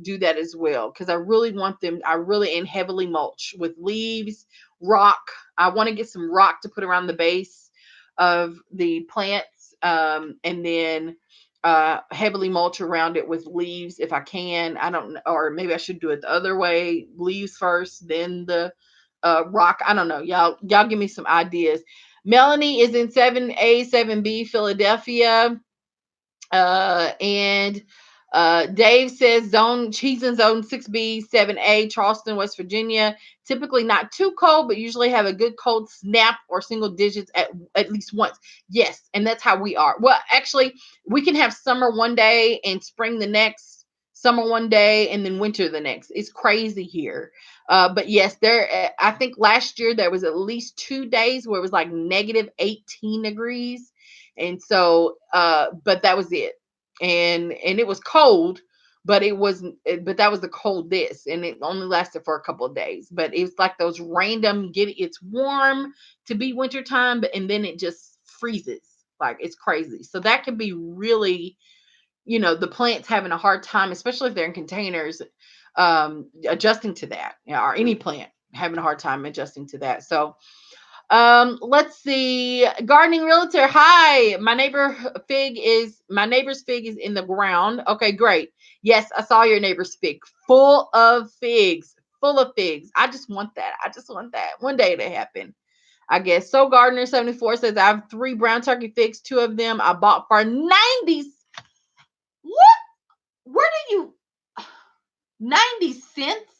A: do that as well, because I really want them. I really and heavily mulch with leaves, rock. I want to get some rock to put around the base of the plants, and then heavily mulch around it with leaves if I can. I don't know, or maybe I should do it the other way: leaves first, then the rock. I don't know. Y'all give me some ideas. Melanie is in 7A, 7B, Philadelphia. And Dave says he's in zone 6B, 7A, Charleston, West Virginia. Typically not too cold, but usually have a good cold snap or single digits at least once. Yes, and that's how we are. Well, actually, we can have summer one day and spring the next, summer one day and then winter the next. It's crazy here. But yes, I think last year there was at least 2 days where it was like negative 18 degrees. And so but that was it. And it was cold, but it wasn't but that was the coldest, and it only lasted for a couple of days. But it was like those random it's warm to be wintertime, but and then it just freezes. Like, it's crazy. So that can be really, the plants having a hard time, especially if they're in containers, adjusting to that, or any plant having a hard time adjusting to that. So let's see. Gardening realtor. Hi. My neighbor's fig is in the ground. Okay, great. Yes, I saw your neighbor's fig. Full of figs. Full of figs. I just want that. I just want that. One day to happen, I guess. So Gardener 74 says I have 3 brown turkey figs. 2 of them I bought for 90. What? Where do you 90 cents?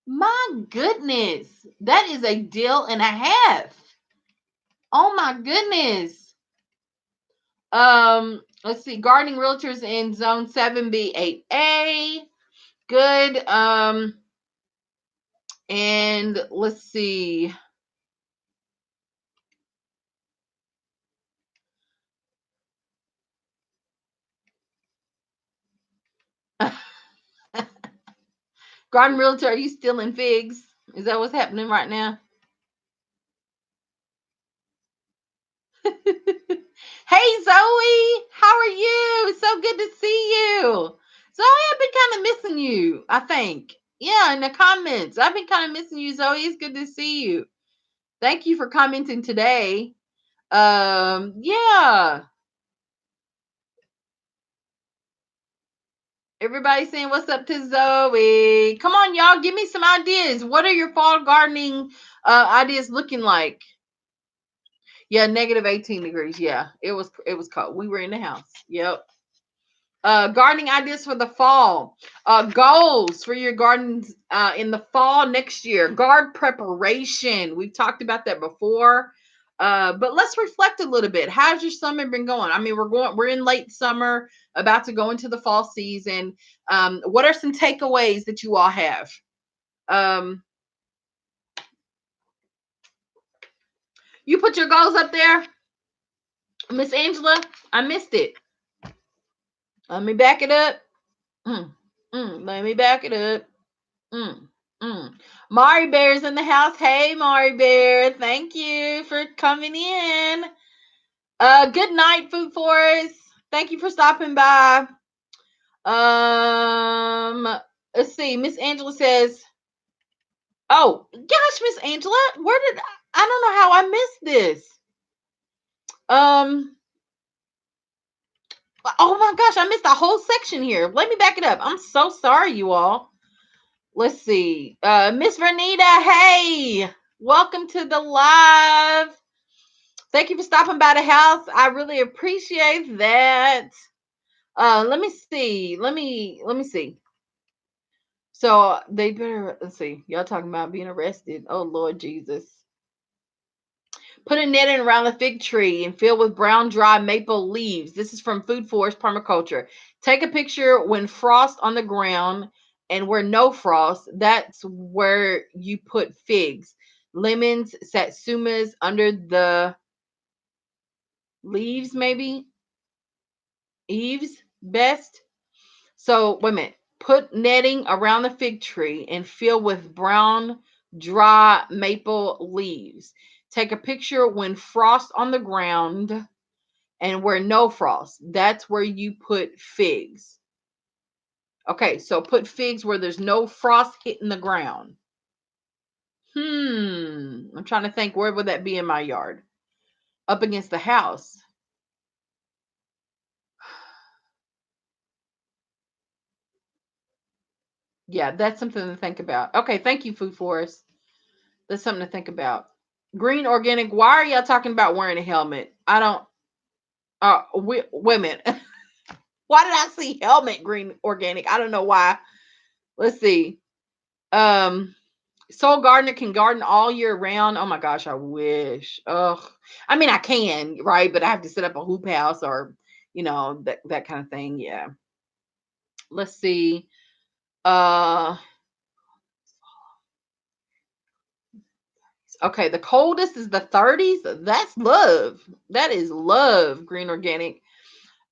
A: My goodness. That is a deal and a half. Oh my goodness. Let's see. Gardening realtors in zone 7B, 8A. Good. And let's see. Garden realtor, are you still in figs? Is that what's happening right now? Hey Zoe, how are you? It's so good to see you. Zoe, I've been kind of missing you, I think. Yeah, in the comments. I've been kind of missing you, Zoe. It's good to see you. Thank you for commenting today. Yeah. Everybody saying what's up to Zoe. Come on, y'all. Give me some ideas. What are your fall gardening ideas looking like? Yeah, negative 18 degrees. Yeah, it was cold. We were in the house. Yep. Gardening ideas for the fall. Goals for your gardens in the fall next year. Garden preparation. We've talked about that before. But let's reflect a little bit. How's your summer been going? I mean, we're in late summer, about to go into the fall season. What are some takeaways that you all have? You put your goals up there, Miss Angela. I missed it. Let me back it up. Let me back it up. Mm. Mari Bear's in the house. Hey, Mari Bear. Thank you for coming in. Good night, Food Forest. Thank you for stopping by. Um, let's see. Miss Angela says, "Oh gosh, Miss Angela, where did I don't know how I missed this. Um, oh my gosh, I missed a whole section here. Let me back it up. I'm so sorry, you all. Let's see. Miss Vernita, hey, welcome to the live. Thank you for stopping by the house. I really appreciate that. Let me see. Let me see. So they better let's see. Y'all talking about being arrested. Oh Lord Jesus. Put a netting around the fig tree and fill with brown dry maple leaves. This is from Food Forest Permaculture. Take a picture when frost on the ground and where no frost, that's where you put figs, lemons, satsumas under the leaves, maybe. Eaves best. So wait a minute. Put netting around the fig tree and fill with brown, dry maple leaves. Take a picture when frost on the ground and where no frost. That's where you put figs. Okay, so put figs where there's no frost hitting the ground. I'm trying to think, where would that be in my yard? Up against the house. Yeah, that's something to think about. Okay, thank you, Food Forest. That's something to think about. Green organic. Why are y'all talking about wearing a helmet? I don't. Wait a minute. Why did I see helmet green organic? I don't know why. Let's see. Um, Soul Gardener can garden all year round. Oh my gosh, I wish. Ugh. I mean, I can, right? But I have to set up a hoop house or, that kind of thing. Yeah. Let's see. Uh, okay. The coldest is the 30s. That's love. That is love. Green organic.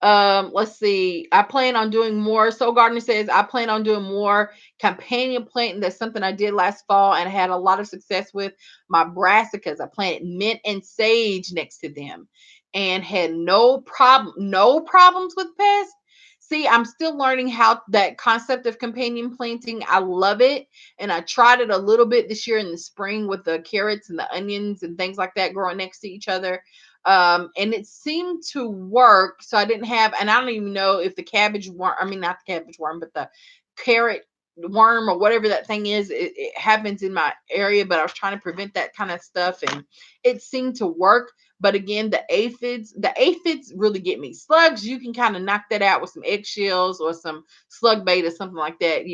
A: Let's see. I plan on doing more. Soul Gardener says I plan on doing more companion planting. That's something I did last fall and had a lot of success with my brassicas. I planted mint and sage next to them and had no problems with pests. See, I'm still learning how that concept of companion planting. I love it. And I tried it a little bit this year in the spring with the carrots and the onions and things like that growing next to each other, and it seemed to work. So I didn't have, and I don't even know if the cabbage worm, I mean, not the cabbage worm, but the carrot worm or whatever that thing is, it happens in my area, but I was trying to prevent that kind of stuff and it seemed to work. But again, the aphids really get me. Slugs, you can kind of knock that out with some eggshells or some slug bait or something like that,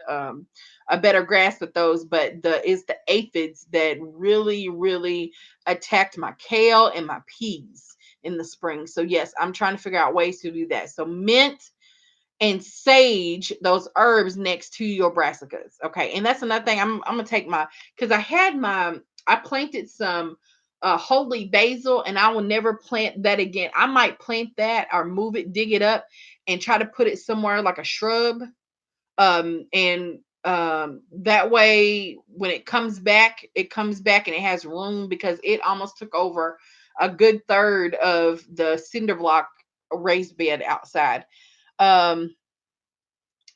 A: um, a better grasp of those. But it's the aphids that really attacked my kale and my peas in the spring. So yes, I'm trying to figure out ways to do that. So mint and sage, those herbs next to your brassicas. Okay. And that's another thing. I'm gonna take because I planted some holy basil and I will never plant that again. I might plant that or move it, dig it up, and try to put it somewhere like a shrub. And that way when it comes back and it has room, because it almost took over a good third of the cinder block raised bed outside. um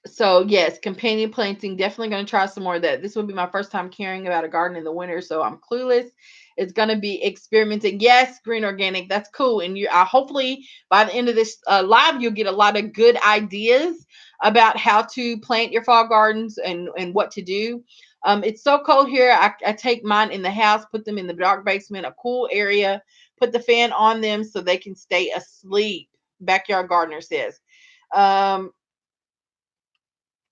A: so yes, companion planting, definitely going to try some more of that. This will be my first time caring about a garden in the winter, so I'm clueless. It's going to be experimenting. Yes, green organic, that's cool. And I hopefully by the end of this live, you'll get a lot of good ideas about how to plant your fall gardens and what to do. It's so cold here. I take mine in the house, put them in the dark basement, a cool area, put the fan on them so they can stay asleep. Backyard Gardener says. Um,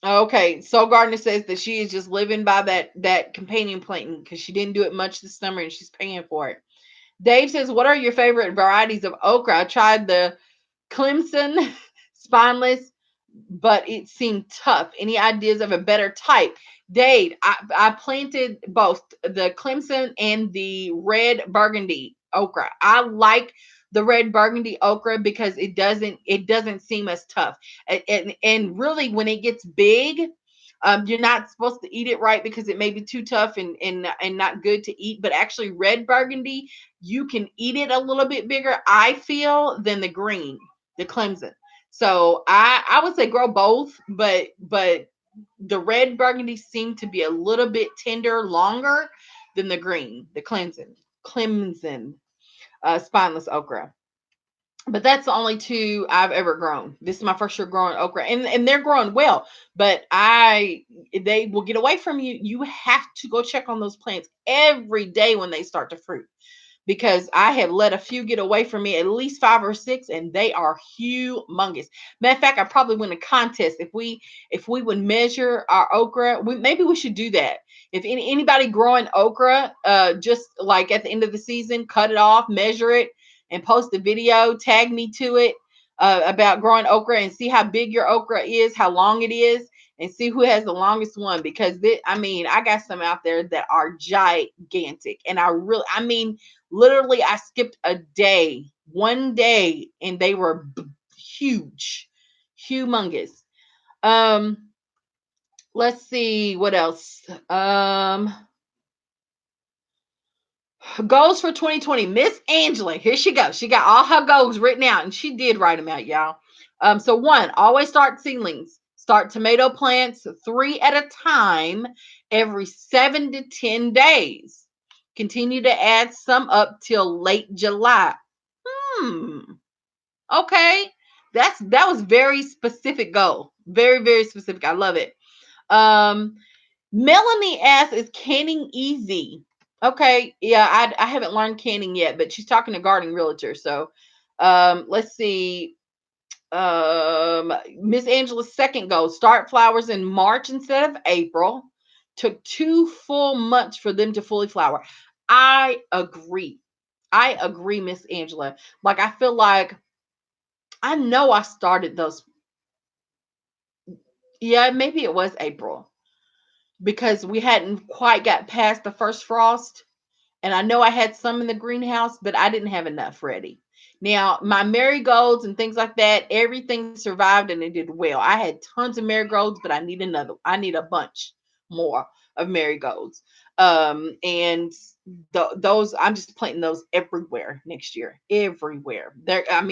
A: Okay, Soul Gardner says that she is just living by that companion planting because she didn't do it much this summer and she's paying for it. Dave says, "What are your favorite varieties of okra?" I tried the Clemson spineless, but it seemed tough. Any ideas of a better type? Dave, I planted both the Clemson and the red burgundy okra. I like the red burgundy okra because it doesn't seem as tough. And really when it gets big, You're not supposed to eat it right because it may be too tough and not good to eat. But actually, red burgundy, you can eat it a little bit bigger, I feel, than the green, the Clemson. So I would say grow both, but the red burgundy seem to be a little bit tender, longer than the green, the Clemson spineless okra. But that's the only two I've ever grown. This is my first year growing okra, and they're growing well. But they will get away from you. You have to go check on those plants every day when they start to fruit, because I have let a few get away from me, at least 5 or 6, and they are humongous. Matter of fact, I probably win a contest if we would measure our okra. Maybe we should do that. If anybody growing okra, just like at the end of the season, cut it off, measure it, and post a video, tag me to it, about growing okra, and see how big your okra is, how long it is, and see who has the longest one. Because I got some out there that are gigantic, and I mean, literally, I skipped one day, and they were huge, humongous. Um, let's see what else. Goals for 2020. Miss Angela, here she goes. She got all her goals written out, and she did write them out, y'all. So 1, always start seedlings. Start tomato plants 3 at a time every 7 to 10 days. Continue to add some up till late July. Okay. That was very specific goal. Very, very specific. I love it. Melanie asks, is canning easy? Okay. Yeah, I haven't learned canning yet, but she's talking to Gardening Realtor. So let's see. Miss Angela's second goal, start flowers in March instead of April. Took 2 full months for them to fully flower. I agree, Miss Angela. Like, I feel like I know I started those. Yeah, maybe it was April, because we hadn't quite got past the first frost. And I know I had some in the greenhouse, but I didn't have enough ready. Now, my marigolds and things like that, everything survived and it did well. I had tons of marigolds, but I need a bunch more of marigolds. And those, I'm just planting those everywhere next year, everywhere. There, I'm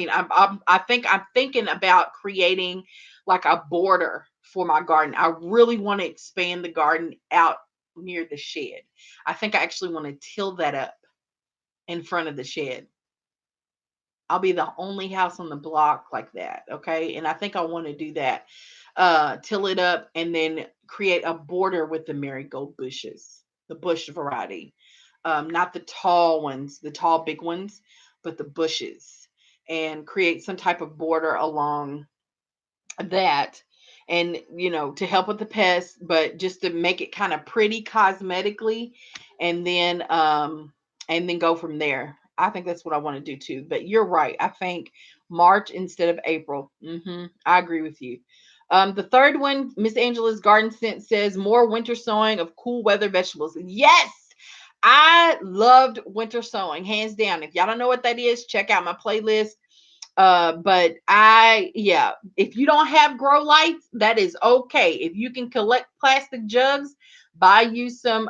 A: thinking about creating like a border for my garden. I really want to expand the garden out near the shed. I think I actually want to till that up in front of the shed. I'll be the only house on the block like that. Okay. And I think I want to do that. Till it up and then create a border with the marigold bushes, the bush variety. Not the tall ones, the tall big ones, but the bushes, and create some type of border along that, and to help with the pests, but just to make it kind of pretty cosmetically, and then go from there. I think that's what I want to do too. But you're right, I think March instead of April. I agree with you. The third one, Miss Angela's garden sense says more winter sowing of cool weather vegetables. Yes, I loved winter sowing, hands down. If y'all don't know what that is, check out my playlist. But yeah, if you don't have grow lights, that is okay. If you can collect plastic jugs, buy you some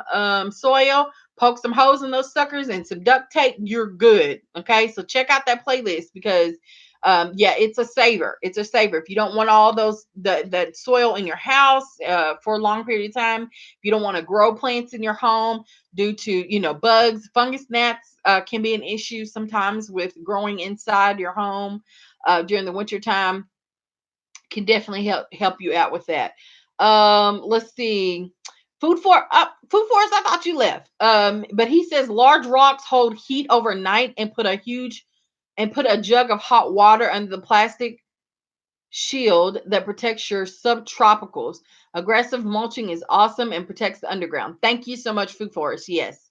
A: soil, poke some holes in those suckers and some duct tape, you're good. Okay, so check out that playlist, because yeah, it's a saver. It's a saver. If you don't want all those that soil in your house for a long period of time, if you don't want to grow plants in your home due to bugs, fungus gnats can be an issue sometimes with growing inside your home during the winter time. Can definitely help you out with that. Let's see. Food Forest, I thought you left. But he says large rocks hold heat overnight, and put a jug of hot water under the plastic shield that protects your subtropicals. Aggressive mulching is awesome and protects the underground. Thank you so much, Food Forest. Yes.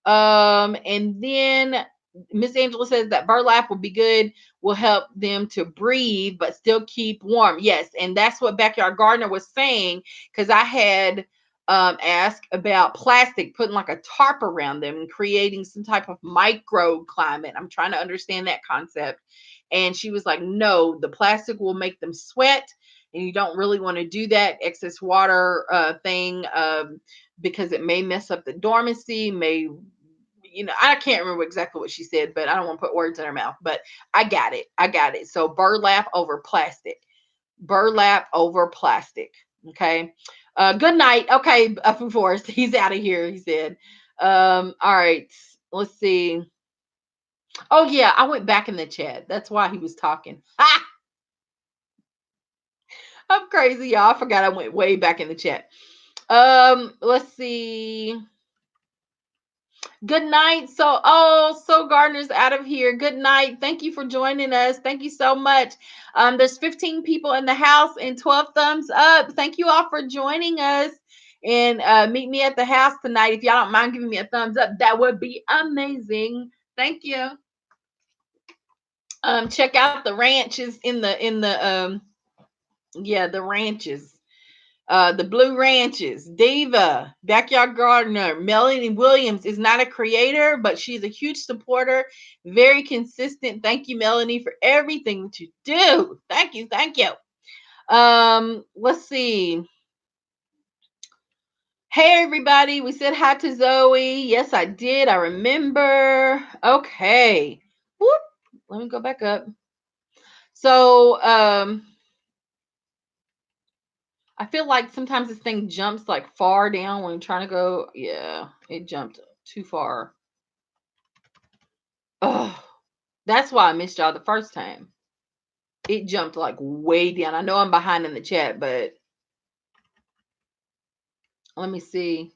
A: And then Miss Angela says that burlap will be good, will help them to breathe, but still keep warm. Yes. And that's what Backyard Gardener was saying, because I had asked about plastic, putting like a tarp around them and creating some type of microclimate. I'm trying to understand that concept. And she was like, no, the plastic will make them sweat and you don't really want to do that excess water thing, because it may mess up the dormancy, may, I can't remember exactly what she said, but I don't want to put words in her mouth, but I got it. I got it. So burlap over plastic. Burlap over plastic. Okay. Good night. Okay, Food Forest. He's out of here, he said. All right. Let's see. Oh yeah, I went back in the chat. That's why he was talking. Ha! I'm crazy, y'all. I forgot I went way back in the chat. Let's see. Good night. So Gardner's out of here. Good night. Thank you for joining us. Thank you so much. There's 15 people in the house and 12 thumbs up. Thank you all for joining us. And meet me at the house tonight. If y'all don't mind giving me a thumbs up, that would be amazing. Thank you. Check out the ranches in the the ranches. The Blue Ranches, Diva, Backyard Gardener, Melanie Williams is not a creator, but she's a huge supporter, very consistent. Thank you, Melanie, for everything that you do. Thank you, thank you. Let's see. Hey, everybody. We said hi to Zoe. Yes, I did. I remember. Okay. Whoop. Let me go back up. So, I feel like sometimes this thing jumps like far down when you're trying to go. Yeah, it jumped too far. Oh, that's why I missed y'all the first time. It jumped like way down. I know I'm behind in the chat, but let me see.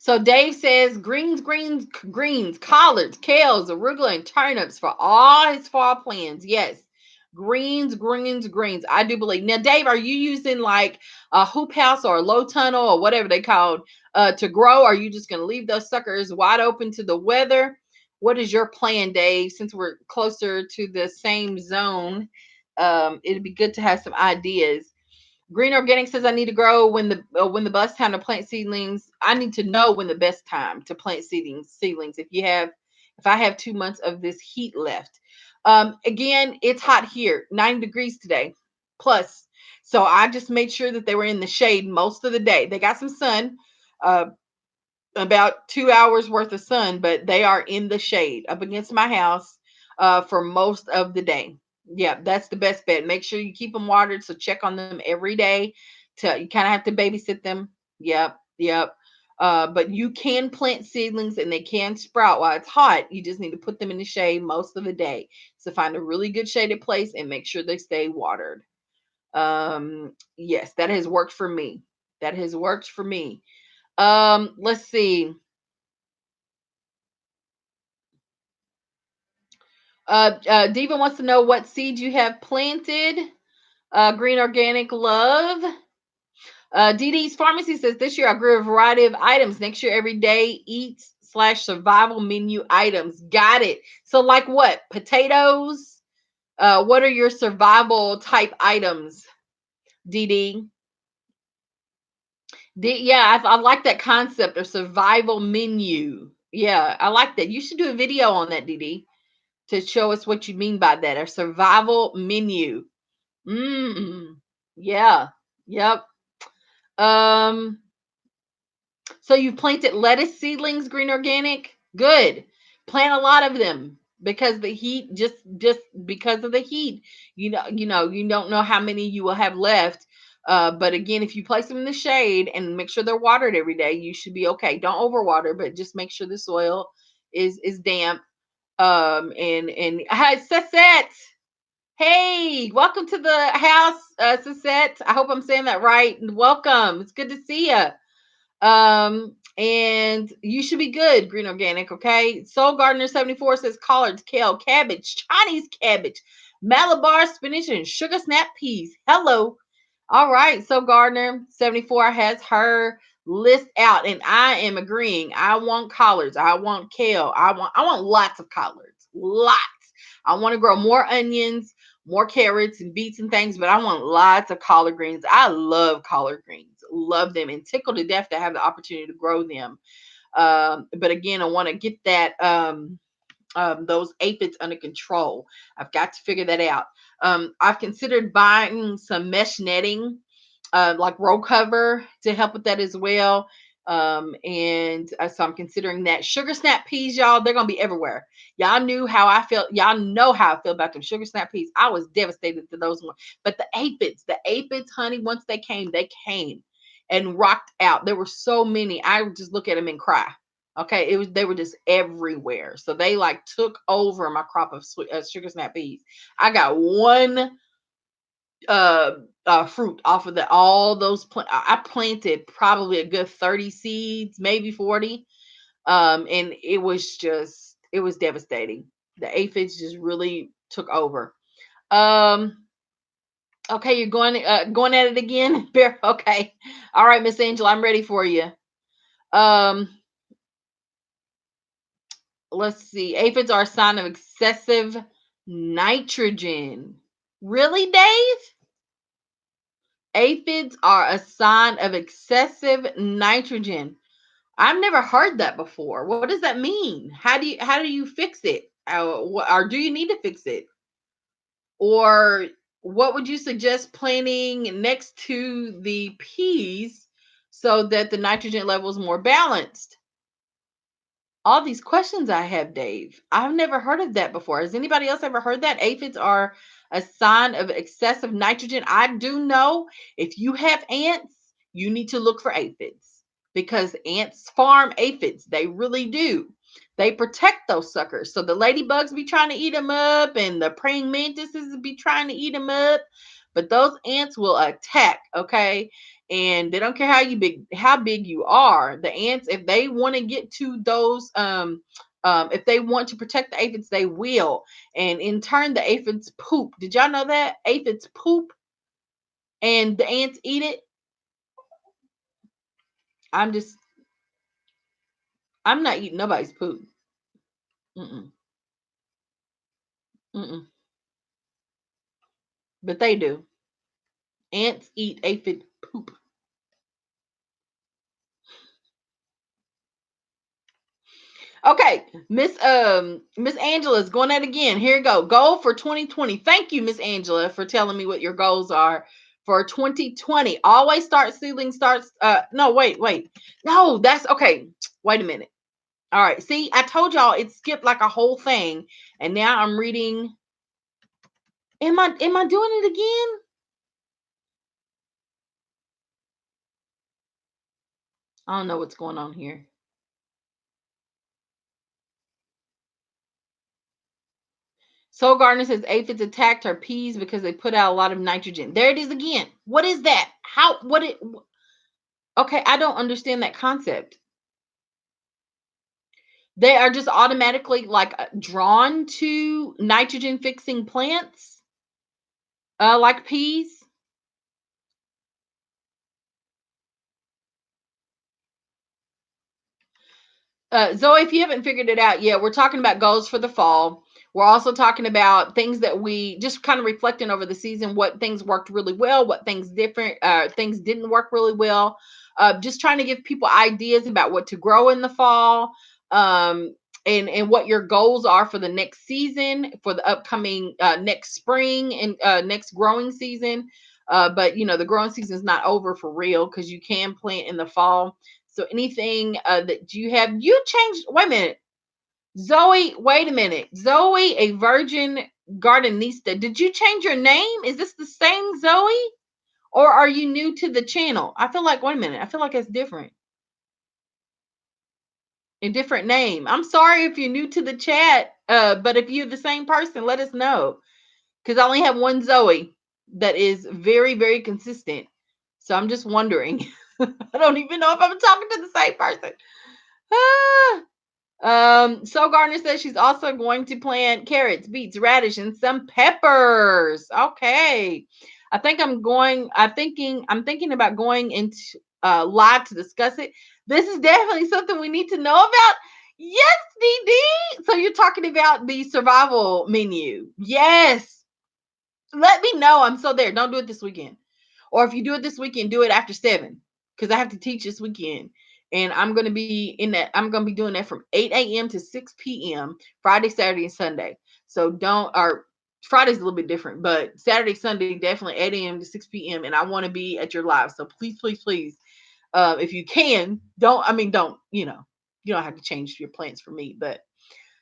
A: So Dave says greens, collards, kales, arugula, and turnips for all his fall plans. Yes. Greens. I do believe. Now, Dave, are you using like a hoop house or a low tunnel or whatever they called to grow? Are you just going to leave those suckers wide open to the weather? What is your plan, Dave? Since we're closer to the same zone, it'd be good to have some ideas. Green Organic says I need to grow when the best time to plant seedlings. I need to know when the best time to plant seedlings. If I have 2 months of this heat left. Again, it's hot here, 90 degrees today, plus. So I just made sure that they were in the shade most of the day. They got some sun, about 2 hours worth of sun, but they are in the shade up against my house for most of the day. Yeah, that's the best bet. Make sure you keep them watered. So check on them every day. You kind of have to babysit them. Yep. But you can plant seedlings and they can sprout while it's hot. You just need to put them in the shade most of the day. So find a really good shaded place and make sure they stay watered. Yes, that has worked for me. Let's see. Diva wants to know what seeds you have planted. Green Organic Love. DD's Pharmacy says this year I grew a variety of items. Next year, every day eats/survival menu items. Got it. So, like what? Potatoes? What are your survival type items, DD? Yeah, I like that concept of survival menu. Yeah, I like that. You should do a video on that, DD, to show us what you mean by that. A survival menu. Yeah. Yep. So you planted lettuce seedlings, Green Organic? Good. Plant a lot of them because the heat, just because of the heat, you don't know how many you will have left. But again, if you place them in the shade and make sure they're watered every day, you should be okay. Don't overwater, but just make sure the soil is damp. And hi, Sasette. Hey, welcome to the house, Sasette. I hope I'm saying that right. Welcome. It's good to see you. And you should be good, Green Organic, okay? Soul Gardener 74 says collards, kale, cabbage, Chinese cabbage, Malabar spinach, and sugar snap peas. Hello. All right. So Gardener 74 has her list out, and I am agreeing. I want collards. I want kale. I want lots of collards. Lots. I want to grow more onions, more carrots and beets and things, but I want lots of collard greens. I love collard greens. Love them and tickled to death to have the opportunity to grow them. But again, I want to get that those aphids under control. I've got to figure that out. I've considered buying some mesh netting, like roll cover, to help with that as well. And so I'm considering that. Sugar snap peas, y'all, they're gonna be everywhere. Y'all knew how I felt. Y'all know how I feel about them sugar snap peas. I was devastated to those ones. But the aphids, honey, once they came and rocked out. There were so many. I would just look at them and cry. Okay, they were just everywhere. So they like took over my crop of sugar snap peas. I got one fruit off of all those I planted probably a good 30 seeds, maybe 40. And it was devastating. The aphids just really took over. Okay, you're going at it again, Bear. Okay. All right, Miss Angela, I'm ready for you. Let's see. Aphids are a sign of excessive nitrogen. Really, Dave? Aphids are a sign of excessive nitrogen. I've never heard that before. What does that mean? How do you fix it? Or do you need to fix it? Or what would you suggest planting next to the peas so that the nitrogen level is more balanced? All these questions I have, Dave. I've never heard of that before. Has anybody else ever heard that? Aphids are a sign of excessive nitrogen. I do know if you have ants, you need to look for aphids because ants farm aphids. They really do. They protect those suckers. So the ladybugs be trying to eat them up and the praying mantises be trying to eat them up. But those ants will attack, okay? And they don't care how big you are. The ants, if they want to get to those if they want to protect the aphids, they will. And in turn, the aphids poop. Did y'all know that? Aphids poop and the ants eat it. I'm just I'm not eating nobody's poop. Mm-mm, mm-mm. But they do. Ants eat aphid poop. Okay, Miss Angela's going at it again. Here you go. Goal for 2020. Thank you, Miss Angela, for telling me what your goals are for 2020. Always start seedling starts. No, wait. No, that's okay. Wait a minute. All right. See, I told y'all it skipped like a whole thing, and now I'm reading. Am I doing it again? I don't know what's going on here. Soul Gardener says aphids attacked her peas because they put out a lot of nitrogen. There it is again. What is that? How? What it? Okay, I don't understand that concept. They are just automatically like drawn to nitrogen fixing plants, like peas. Zoe, if you haven't figured it out yet, we're talking about goals for the fall. We're also talking about things that we just kind of reflecting over the season, what things worked really well, what things didn't work really well. Just trying to give people ideas about what to grow in the fall, and what your goals are for the next season, for the upcoming next spring and next growing season. But the growing season is not over for real because you can plant in the fall. So anything that you changed. Wait a minute, Zoe. Wait a minute, Zoe, a virgin gardenista. Did you change your name? Is this the same Zoe, or are you new to the channel? I feel like. Wait a minute. I feel like it's different. A different name. I'm sorry if you're new to the chat, but if you're the same person, let us know. Because I only have one Zoe that is very, very consistent. So I'm just wondering. I don't even know if I'm talking to the same person. So Gardner says she's also going to plant carrots, beets, radish, and some peppers. Okay. I'm thinking about going into live to discuss it. This is definitely something we need to know about. Yes, DD. So you're talking about the survival menu. Yes. Let me know. I'm so there. Don't do it this weekend. Or if you do it this weekend, do it after 7. Because I have to teach this weekend. And I'm going to be in that. I'm going to be doing that from 8 a.m. to 6 p.m. Friday, Saturday, and Sunday. So don't, or Friday's a little bit different, but Saturday, Sunday, definitely 8 a.m. to 6 p.m. And I want to be at your live. So please, please, please, if you can, don't, you don't have to change your plans for me, but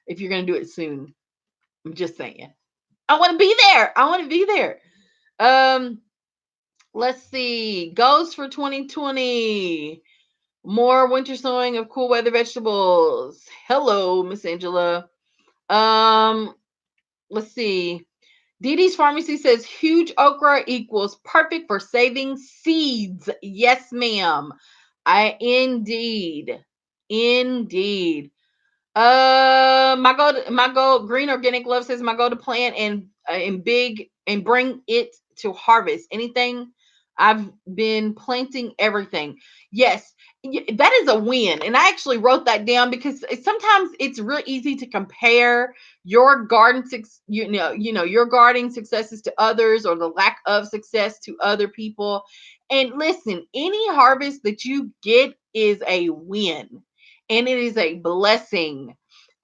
A: if you're going to do it soon, I'm just saying, I want to be there. I want to be there. Let's see. Goals for 2020. More winter sowing of cool weather vegetables. Hello, Miss Angela. Um, let's see. Dee Dee's Pharmacy says huge okra equals perfect for saving seeds. Yes, ma'am. Indeed. My goal. Green Organic Love says my goal to plant and big and bring it to harvest. Anything. I've been planting everything. Yes, that is a win. And I actually wrote that down because sometimes it's real easy to compare your your gardening successes to others or the lack of success to other people. And listen, any harvest that you get is a win and it is a blessing.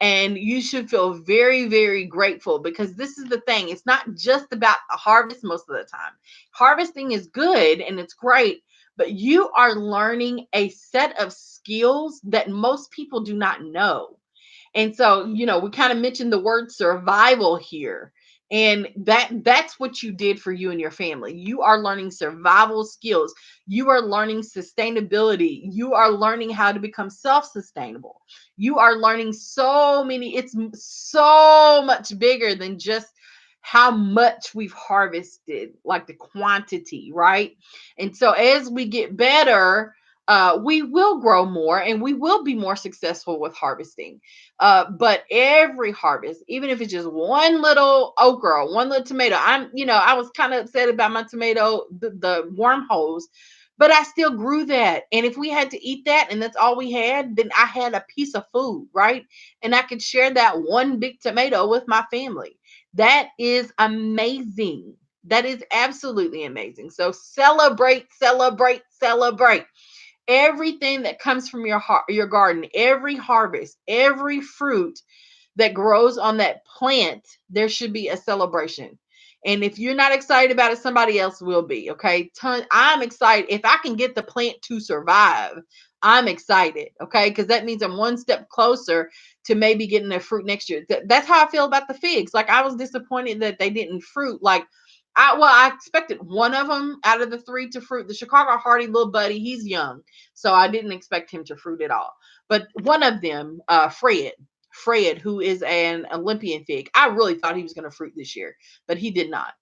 A: And you should feel very, very grateful because this is the thing. It's not just about the harvest most of the time. Harvesting is good and it's great, but you are learning a set of skills that most people do not know. And so, we kind of mentioned the word survival here. And that's what you did for you and your family. You are learning survival skills. You are learning sustainability. You are learning how to become self-sustainable. You are learning it's so much bigger than just how much we've harvested, like the quantity, right? And so as we get better, we will grow more and we will be more successful with harvesting. But every harvest, even if it's just one little okra, one little tomato, I was kind of upset about my tomato, the wormholes, but I still grew that. And if we had to eat that and that's all we had, then I had a piece of food, right? And I could share that one big tomato with my family. That is amazing. That is absolutely amazing. So celebrate, celebrate, celebrate everything that comes from your garden, every harvest, every fruit that grows on that plant. There should be a celebration. And if you're not excited about it, somebody else will be. Okay. I'm excited. If I can get the plant to survive, I'm excited. Okay. Because that means I'm one step closer to maybe getting their fruit next year. That's how I feel about the figs. Like I was disappointed that they didn't fruit. Like I expected one of them out of the three to fruit. The Chicago Hardy little buddy, he's young, so I didn't expect him to fruit at all. But one of them, Fred, who is an Olympian fig, I really thought he was going to fruit this year, but he did not.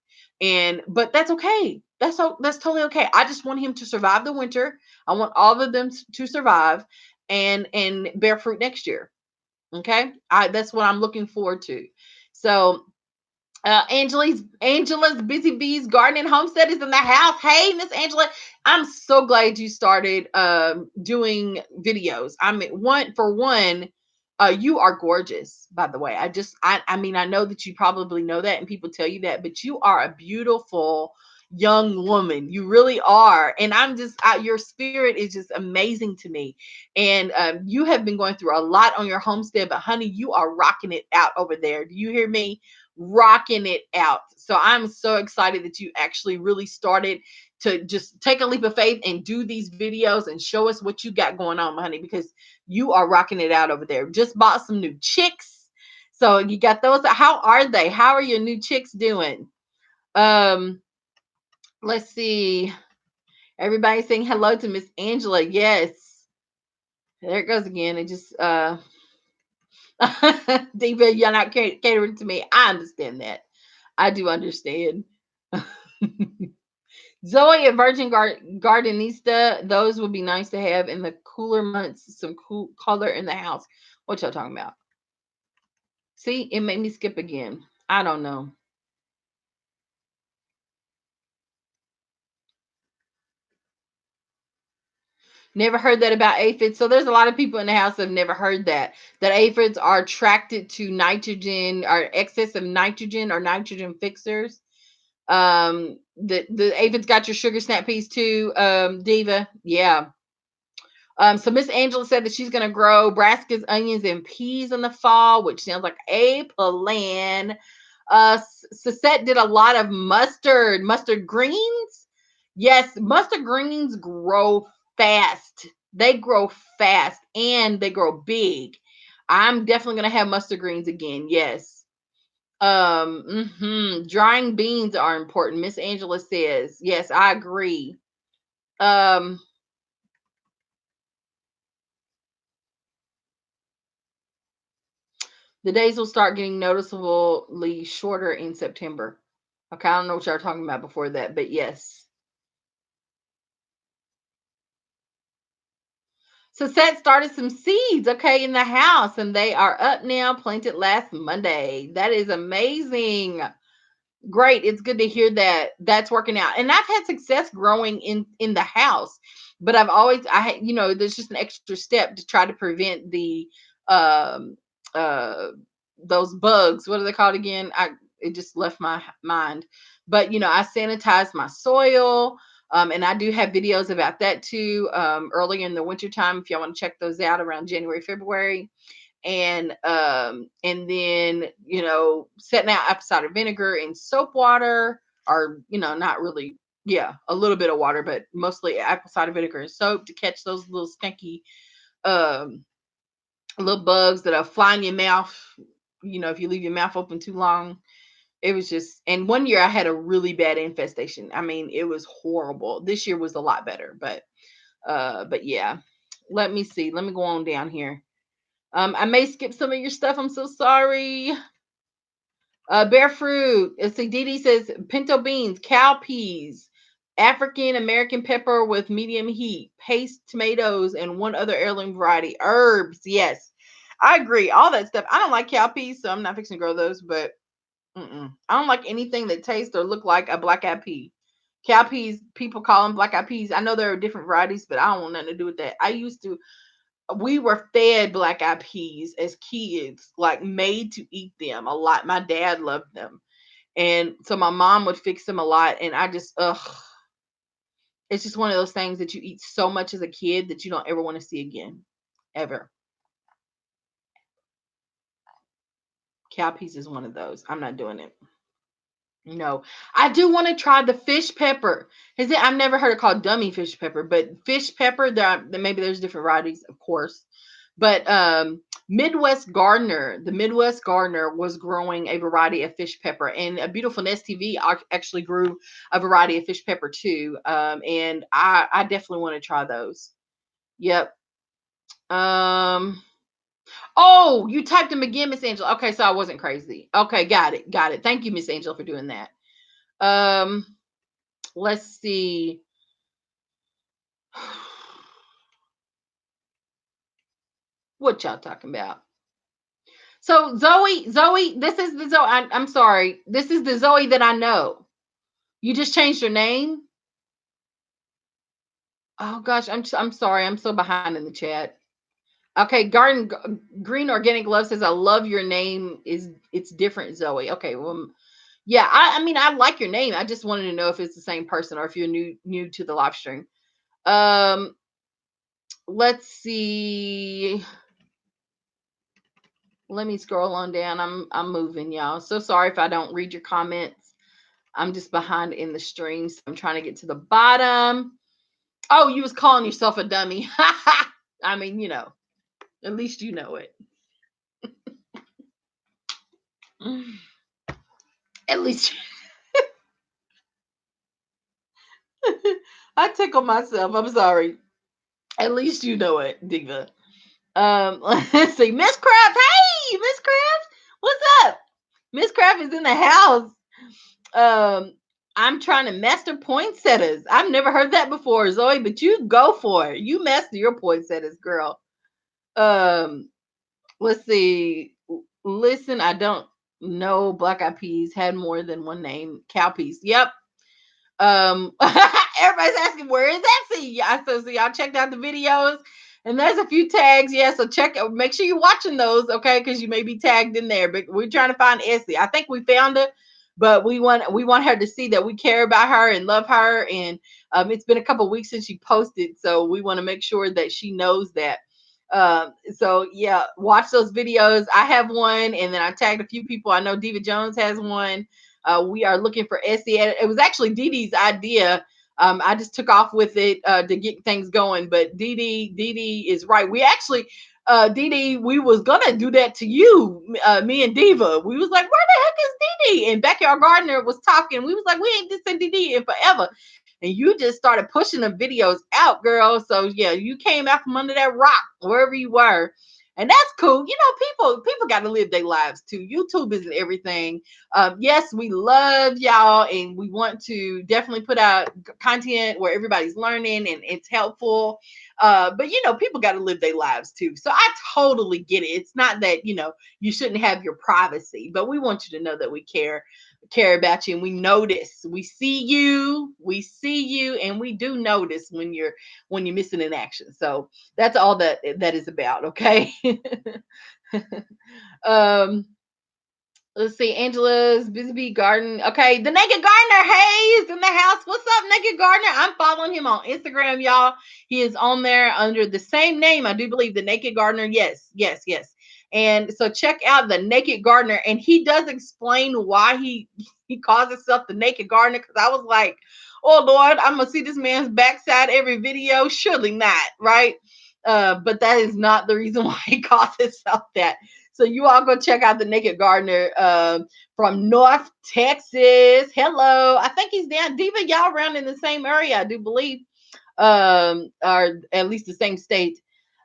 A: But that's okay. That's totally okay. I just want him to survive the winter. I want all of them to survive and bear fruit next year. Okay, that's what I'm looking forward to. So Angela's Busy Bees Garden and Homestead is in the house. Hey, Miss Angela, I'm so glad you started doing videos. I mean, you are gorgeous, by the way. I mean, I know that you probably know that and people tell you that, but you are a beautiful young woman. You really are. And your spirit is just amazing to me. And you have been going through a lot on your homestead, but honey, you are rocking it out over there. Do you hear me? Rocking it out. So I'm so excited that you actually really started to just take a leap of faith and do these videos and show us what you got going on, honey, because you are rocking it out over there. Just bought some new chicks. So you got those. How are they? How are your new chicks doing? Let's see. Everybody saying hello to Miss Angela. Yes. There it goes again. It just Diva, you're not catering to me. I understand that. I do understand. Zoe and Virgin Gardenista, those would be nice to have in the cooler months. Some cool color in the house. What y'all talking about? See, it made me skip again. I don't know. Never heard that about aphids. So there's a lot of people in the house that have never heard that aphids are attracted to nitrogen or excess of nitrogen or nitrogen fixers. The aphids got your sugar snap peas too, Diva. Yeah. So Miss Angela said that she's going to grow brassicas, onions, and peas in the fall, which sounds like a plan. Suzette did a lot of mustard greens. Yes, mustard greens grow fast. They grow fast and they grow big. I'm definitely going to have mustard greens again. Yes. Drying beans are important. Miss Angela says, yes, I agree. Um, the days will start getting noticeably shorter in September. Okay, I don't know what y'all were talking about before that, but yes. So Seth started some seeds, okay, in the house, and they are up now, planted last Monday. That is amazing. Great. It's good to hear that that's working out. And I've had success growing in the house, but there's just an extra step to try to prevent the um uh those bugs. What are they called again? It just left my mind. But I sanitize my soil. And I do have videos about that too. Early in the wintertime, if y'all want to check those out around January, February. And then setting out apple cider vinegar and soap water, or not really, yeah, a little bit of water, but mostly apple cider vinegar and soap to catch those little stinky um little bugs that are fly in your mouth, if you leave your mouth open too long. It was just, and one year I had a really bad infestation. I mean, it was horrible. This year was a lot better, but yeah. Let me see, let me go on down here. I may skip some of your stuff. I'm so sorry. Bear fruit. Let's see. Dee Dee says pinto beans, cow peas, African American pepper with medium heat, paste tomatoes, and one other heirloom variety. Herbs. Yes, I agree. All that stuff. I don't like cow peas, so I'm not fixing to grow those. But I don't like anything that tastes or look like a black eyed pea. Cow peas, people call them black eyed peas. I know there are different varieties, but I don't want nothing to do with that. We were fed black eyed peas as kids, like made to eat them a lot. My dad loved them. And so my mom would fix them a lot. And I just, it's just one of those things that you eat so much as a kid that you don't ever want to see again. Ever. Cow peas is one of those. I'm not doing it. No, I do want to try the fish pepper. I've never heard it called dummy fish pepper, but fish pepper. Maybe there's different varieties, of course. But the Midwest Gardener was growing a variety of fish pepper, and a Beautiful Nest TV actually grew a variety of fish pepper too. And I definitely want to try those. Yep. Oh, you typed them again, Miss Angela. Okay, so I wasn't crazy. Okay, got it. Got it. Thank you, Miss Angela, for doing that. Um, let's see. What y'all talking about? So Zoe, this is the Zoe. I'm sorry. This is the Zoe that I know. You just changed your name. Oh gosh, I'm sorry. I'm so behind in the chat. Okay, Green Organic Love says I love your name. It's different, Zoe. Okay, well, yeah. I mean I like your name. I just wanted to know if it's the same person or if you're new to the live stream. Um, let's see. Let me scroll on down. I'm moving, y'all. So sorry if I don't read your comments. I'm just behind in the stream. So I'm trying to get to the bottom. Oh, you was calling yourself a dummy. I mean, at least you know it. At least I tickle myself. I'm sorry. At least you know it, Diva. Let's see. Miss Craft. Hey, Miss Craft. What's up? Miss Craft is in the house. I'm trying to master poinsettias. I've never heard that before, Zoe, but you go for it. You master your poinsettias, girl. Let's see. Listen, I don't know. Black eyed peas had more than one name. Cow peas. Yep. Everybody's asking where is that? So y'all checked out the videos, and there's a few tags. Yeah, so make sure you're watching those, okay? Because you may be tagged in there. But we're trying to find Essie. I think we found her, but we want her to see that we care about her and love her. And it's been a couple of weeks since she posted, so we want to make sure that she knows that. So yeah, watch those videos. I have one, and then I tagged a few people. I know Diva Jones has one. We are looking for Essie. It was actually Dee Dee's idea. I just took off with it to get things going. But Dee Dee is right. We actually, Dee Dee, we was gonna do that to you, me and Diva. We was like, where the heck is Dee Dee? And Backyard Gardener was talking. We was like, we ain't just seen Dee Dee in forever. And you just started pushing the videos out, girl. So yeah, you came out from under that rock, wherever you were. And that's cool. You know, people got to live their lives too. YouTube isn't everything. Yes, we love y'all, and we want to definitely put out content where everybody's learning and it's helpful. But you know, people got to live their lives too. So I totally get it. It's not that, you know, you shouldn't have your privacy, but we want you to know that we care about you, and we notice. We see you, and we do notice when you're missing in action. So that's all that is about. Okay. um Let's see. Angela's Busy Bee Garden. Okay. The Naked Gardener. Hey, he's in the house. What's up, Naked Gardener? I'm following him on Instagram, y'all. He is on there under the same name, I do believe. The Naked Gardener. Yes, yes, yes. And so check out the Naked Gardener. And he does explain why he calls himself the Naked Gardener. Because I was like, oh Lord, I'm gonna see this man's backside every video. Surely not, right? But that is not the reason why he calls himself that. So you all go check out the Naked Gardener from North Texas. Hello. I think he's down. Diva, y'all around in the same area, I do believe. Or at least the same state.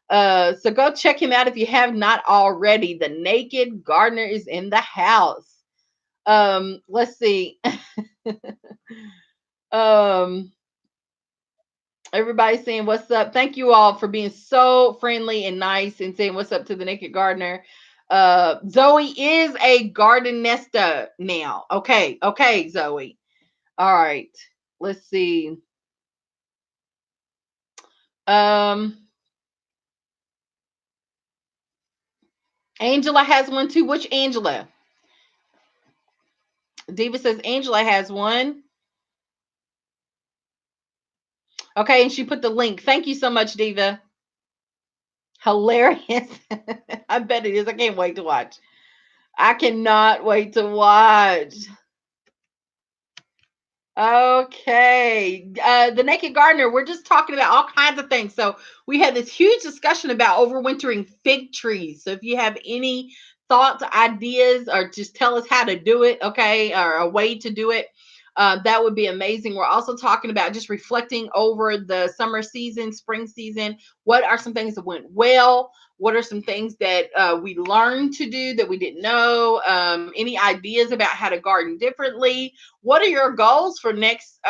A: So go check him out if you have not already. The Naked Gardener is in the house. Let's see. Everybody's saying what's up. Thank you all for being so friendly and nice and saying what's up to the Naked Gardener. Zoe is a garden nester now. Okay, Zoe. All right. Let's see. Angela has one too. Which Angela? Diva says Angela has one. Okay, and she put the link. Thank you so much, Diva. Hilarious. I bet it is. I can't wait to watch. I cannot wait to watch. Okay. The Naked Gardener, we're just talking about all kinds of things. So we had this huge discussion about overwintering fig trees. So if you have any thoughts, ideas, or just tell us how to do it, okay, or a way to do it, that would be amazing. We're also talking about just reflecting over the summer season, spring season. What are some things that went well? What are some things that we learned to do that we didn't know? Any ideas about how to garden differently? What are your goals for next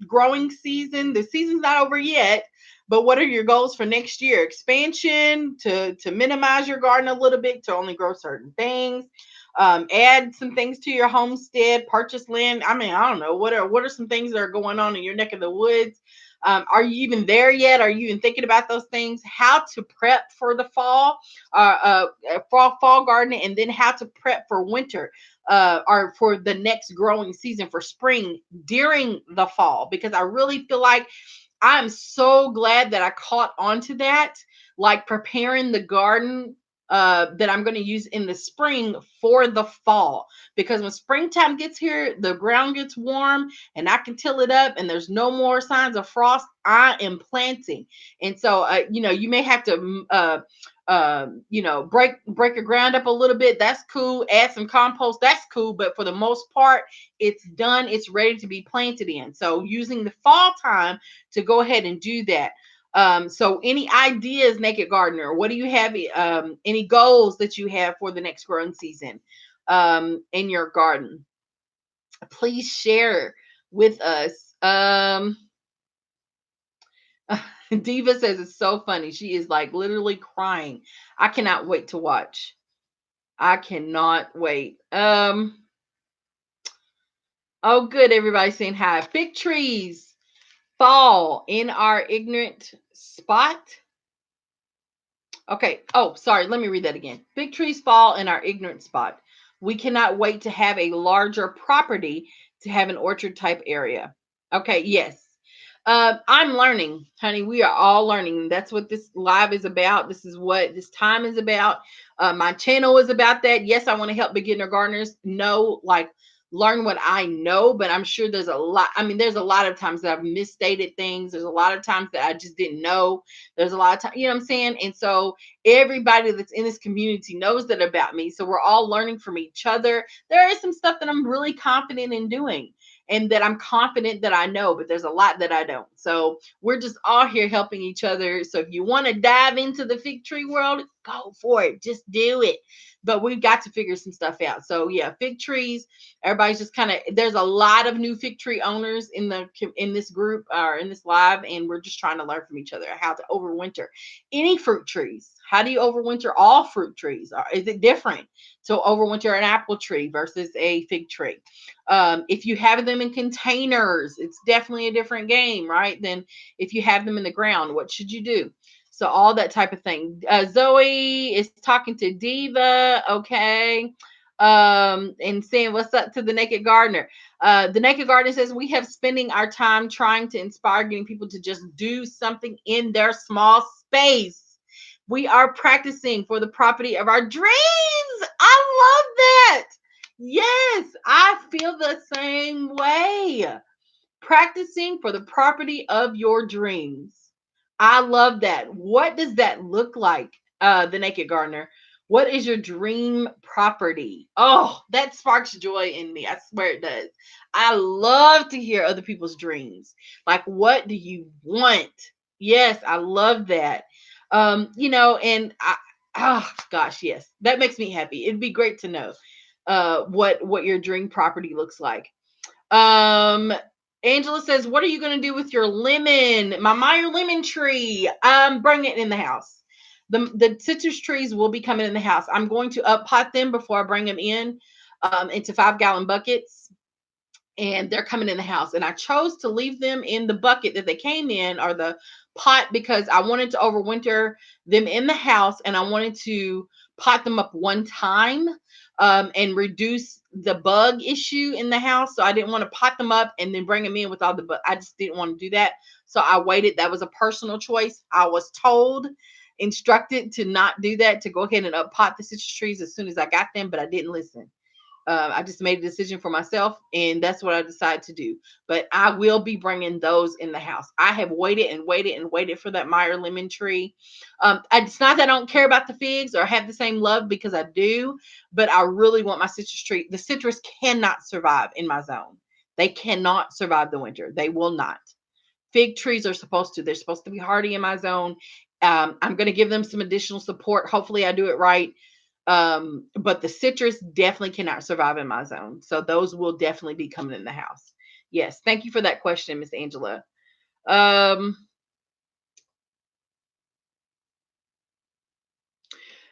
A: growing season? The season's not over yet, but what are your goals for next year? Expansion to minimize your garden a little bit, to only grow certain things. Add some things to your homestead, purchase land. I mean, I don't know. What are some things that are going on in your neck of the woods? Are you even there yet? Are you even thinking about those things? How to prep for the fall, fall gardening, and then how to prep for winter, or for the next growing season for spring during the fall. Because I really feel like I'm so glad that I caught on to that, like preparing the garden that I'm going to use in the spring for the fall. Because when springtime gets here, the ground gets warm and I can till it up and there's no more signs of frost. I am planting. And so, you know, you may have to, you know, break your ground up a little bit. That's cool. Add some compost. That's cool. But for the most part, it's done. It's ready to be planted in. So using the fall time to go ahead and do that. So any ideas, Naked Gardener? What do you have? Any goals that you have for the next growing season in your garden? Please share with us. Diva says it's so funny. She is like literally crying. I cannot wait to watch. I cannot wait. Oh, good. Everybody saying hi. Fig trees fall in our ignorant spot. Okay. Oh, sorry. Let me read that again. Fig trees fall in our ignorant spot. We cannot wait to have a larger property to have an orchard type area. Okay, yes. I'm learning, honey. We are all learning. That's what this live is about. This is what this time is about. My channel is about that. Yes, I want to help beginner gardeners know, like, learn what I know, but I'm sure there's a lot. I mean, there's a lot of times that I've misstated things. There's a lot of times that I just didn't know. There's a lot of time, you know what I'm saying? And so everybody that's in this community knows that about me. So we're all learning from each other. There is some stuff that I'm really confident in doing and that I'm confident that I know, but there's a lot that I don't. So we're just all here helping each other. So if you want to dive into the fig tree world, go for it. Just do it. But we've got to figure some stuff out. So yeah, fig trees. Everybody's just kind of, there's a lot of new fig tree owners in this group or in this live, and we're just trying to learn from each other how to overwinter any fruit trees. How do you overwinter all fruit trees? Or is it different to overwinter an apple tree versus a fig tree? If you have them in containers, it's definitely a different game, right? Than if you have them in the ground. What should you do? So all that type of thing. Zoe is talking to Diva, okay, and saying what's up to the Naked Gardener. The Naked Gardener says we have spending our time trying to inspire, getting people to just do something in their small space. We are practicing for the property of our dreams. I love that. Yes, I feel the same way. Practicing for the property of your dreams. I love that. What does that look like, the Naked Gardener? What is your dream property? Oh, that sparks joy in me. I swear it does. I love to hear other people's dreams. Like, what do you want? Yes, I love that. And oh gosh, yes, that makes me happy. It'd be great to know what your dream property looks like. Angela says, what are you going to do with your lemon? My Meyer lemon tree. Bring it in the house. The citrus trees will be coming in the house. I'm going to up pot them before I bring them in into 5-gallon buckets. And they're coming in the house. And I chose to leave them in the bucket that they came in, or the pot, because I wanted to overwinter them in the house, and I wanted to pot them up one time and reduce the bug issue in the house. So I didn't want to pot them up and then bring them in with all the bug. I just didn't want to do that. So I waited. That was a personal choice. I was instructed to not do that, to go ahead and up pot the citrus trees as soon as I got them, but I didn't listen. I just made a decision for myself, and that's what I decided to do. But I will be bringing those in the house. I have waited and waited and waited for that Meyer lemon tree. It's not that I don't care about the figs or have the same love, because I do, but I really want my citrus tree. The citrus cannot survive in my zone. They cannot survive the winter. They will not. Fig trees are supposed to. They're supposed to be hardy in my zone. I'm going to give them some additional support. Hopefully I do it right. But the citrus definitely cannot survive in my zone. So those will definitely be coming in the house. Yes. Thank you for that question, Miss Angela.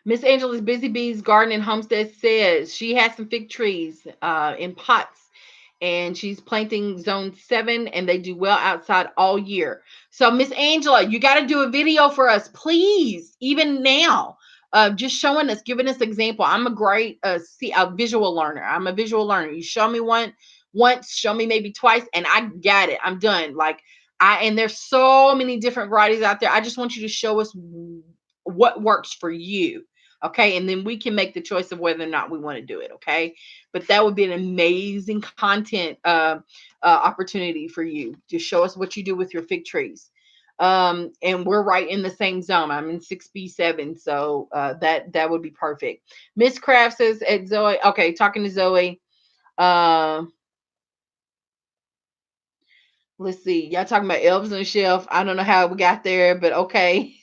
A: Miss Angela's Busy Bees Garden and Homestead says she has some fig trees in pots, and she's planting zone 7, and they do well outside all year. So Miss Angela, you got to do a video for us, please, even now. Just showing us, giving us example. I'm a great a visual learner. I'm a visual learner. You show me once, show me maybe twice, and I got it. I'm done. And there's so many different varieties out there. I just want you to show us what works for you. Okay. And then we can make the choice of whether or not we want to do it. Okay. But that would be an amazing content opportunity for you to show us what you do with your fig trees. And we're right in the same zone. I'm in 6B7. So that would be perfect. Miss Craft says at Zoe. Okay, talking to Zoe. Let's see. Y'all talking about elves on the shelf. I don't know how we got there, but okay.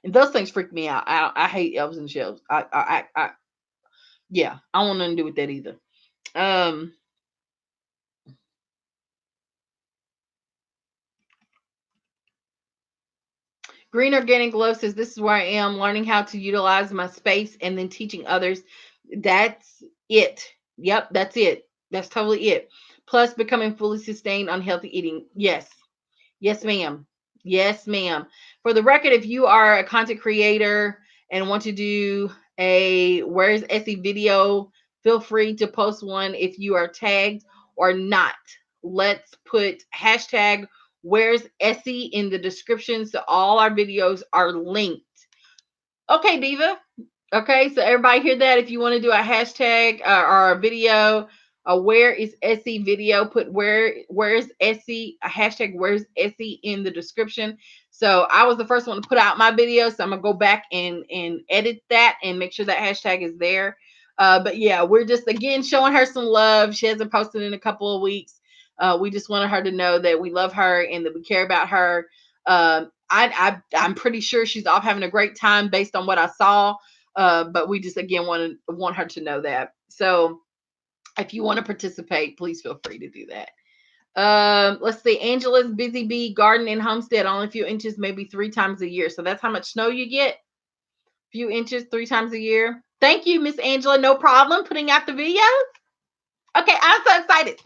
A: And those things freak me out. I hate elves on the shelves. Yeah, I don't want nothing to do with that either. Green Organic Love says, this is where I am, learning how to utilize my space and then teaching others. That's it. Yep, that's it. That's totally it. Plus, becoming fully sustained on healthy eating. Yes. Yes, ma'am. Yes, ma'am. For the record, if you are a content creator and want to do a Where's Essie video Feel free to post one if you are tagged or not. Let's put hashtag where's Essie in the description so all our videos are linked. Okay, Diva. Okay, so everybody hear that? If you want to do a hashtag or a video, where is Essie video? Put where's Essie, a hashtag where's Essie in the description. So I was the first one to put out my video, so I'm gonna go back and edit that and make sure that hashtag is there. But yeah, we're just again showing her some love. She hasn't posted in a couple of weeks. We just wanted her to know that we love her and that we care about her. I'm pretty sure she's off having a great time based on what I saw. But we just again want her to know that. So if you want to participate, please feel free to do that. Let's see. Angela's Busy Bee Garden in Homestead, only a few inches, maybe 3 times a year. So that's how much snow you get. Few inches 3 times a year. Thank you, Miss Angela. No problem putting out the video. Okay, I'm so excited.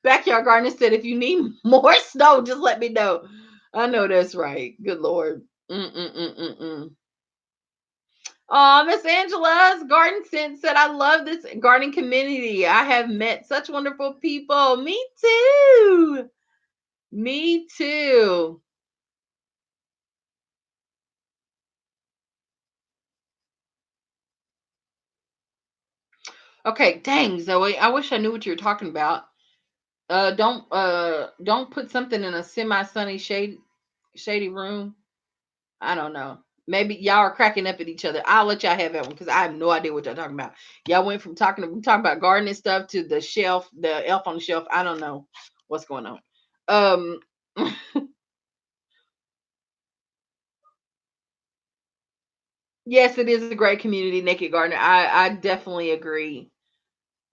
A: Backyard Gardener said, if you need more snow, just let me know. I know that's right. Good Lord. Oh, Miss Angela's Garden Sense said, I love this gardening community. I have met such wonderful people. Me too. Me too. Okay, dang, Zoe. I wish I knew what you were talking about. Don't put something in a semi-sunny shady room. I don't know. Maybe y'all are cracking up at each other. I'll let y'all have that one because I have no idea what y'all talking about. Y'all went from talking about gardening stuff to the shelf, the elf on the shelf. I don't know what's going on. Yes, it is a great community, Naked Gardener. I definitely agree.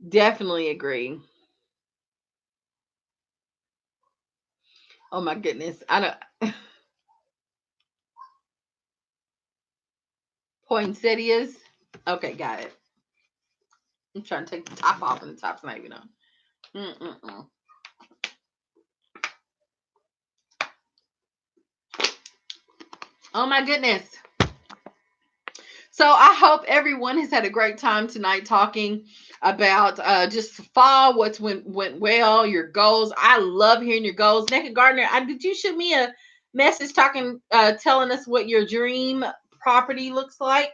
A: Definitely agree. Oh my goodness. I don't poinsettias. Okay, got it. I'm trying to take the top off and the top's not even on. Mm-mm-mm. Oh my goodness. So I hope everyone has had a great time tonight talking about just fall, what's went well, your goals. I love hearing your goals. Naked Gardener, did you shoot me a message telling us what your dream property looks like?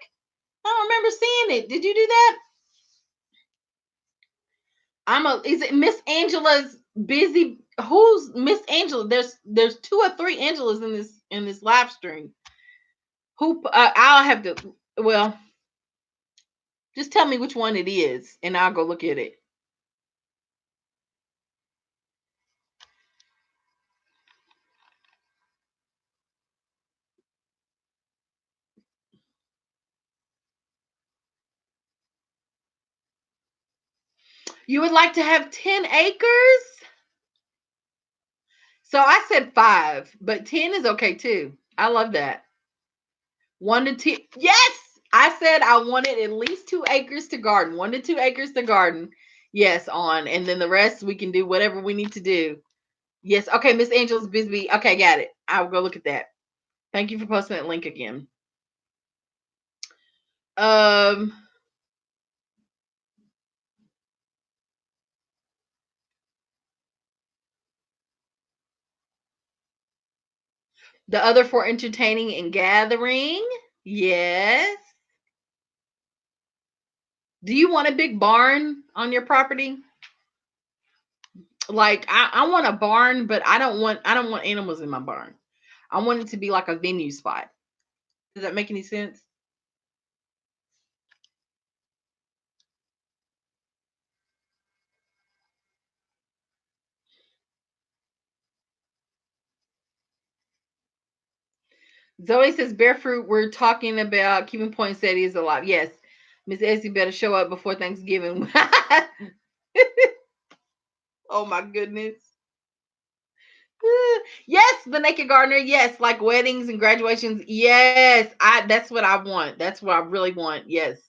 A: I don't remember seeing it. Did you do that? Is it Miss Angela's busy? Who's Miss Angela? There's 2 or 3 Angelas in this live stream. Who I'll have to well, just tell me which one it is and I'll go look at it. You would like to have 10 acres? So I said 5, but 10 is okay too. I love that. 1 to 10. Yes! I said I wanted at least 2 acres to garden. 1 to 2 acres to garden. Yes, on. And then the rest we can do whatever we need to do. Yes. Okay, Miss Angela's Bisbee. Okay, got it. I'll go look at that. Thank you for posting that link again. The other for entertaining and gathering. Yes. Do you want a big barn on your property? Like I want a barn, but I don't want animals in my barn. I want it to be like a venue spot. Does that make any sense? Zoe says Barefruit, we're talking about keeping poinsettias alive. Yes. Miss Essie better show up before Thanksgiving. Oh my goodness. Yes, the Naked Gardener. Yes, like weddings and graduations. Yes, that's what I want. That's what I really want. Yes.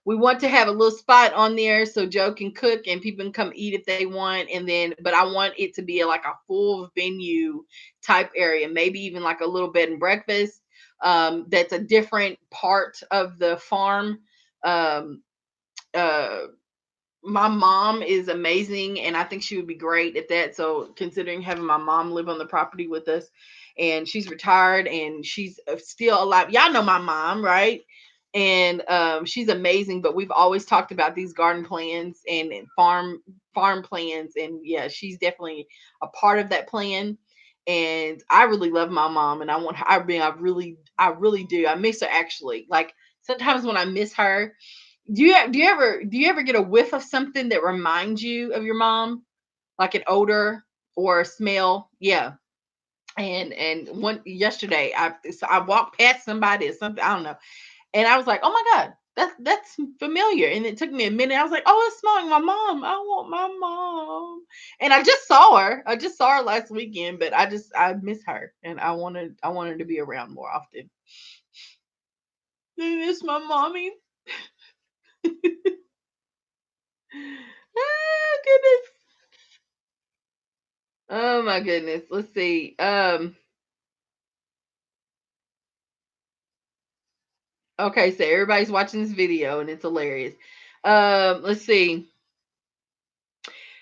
A: We want to have a little spot on there so Joe can cook and people can come eat if they want. And then, but I want it to be like a full venue type area, maybe even like a little bed and breakfast. that's a different part of the farm. Um, uh, my mom is amazing, and I think she would be great at that. So considering having my mom live on the property with us, and she's retired and she's still alive. Y'all know my mom, right? And she's amazing. But we've always talked about these garden plans and farm plans, and yeah, she's definitely a part of that plan. And I really love my mom, and I want her. I really do. I miss her actually. Like sometimes when I miss her, do you ever get a whiff of something that reminds you of your mom, like an odor or a smell? Yeah. And one yesterday, I walked past somebody or something, I don't know, and I was like, oh my god, that's familiar. And it took me a minute. I was like, oh, it's smelling my mom. I want my mom. And I just saw her. I just saw her last weekend, but I miss her, and I want her to be around more often. I miss my mommy. Ah, goodness. Oh my goodness. Let's see. Okay, so everybody's watching this video and it's hilarious. Let's see.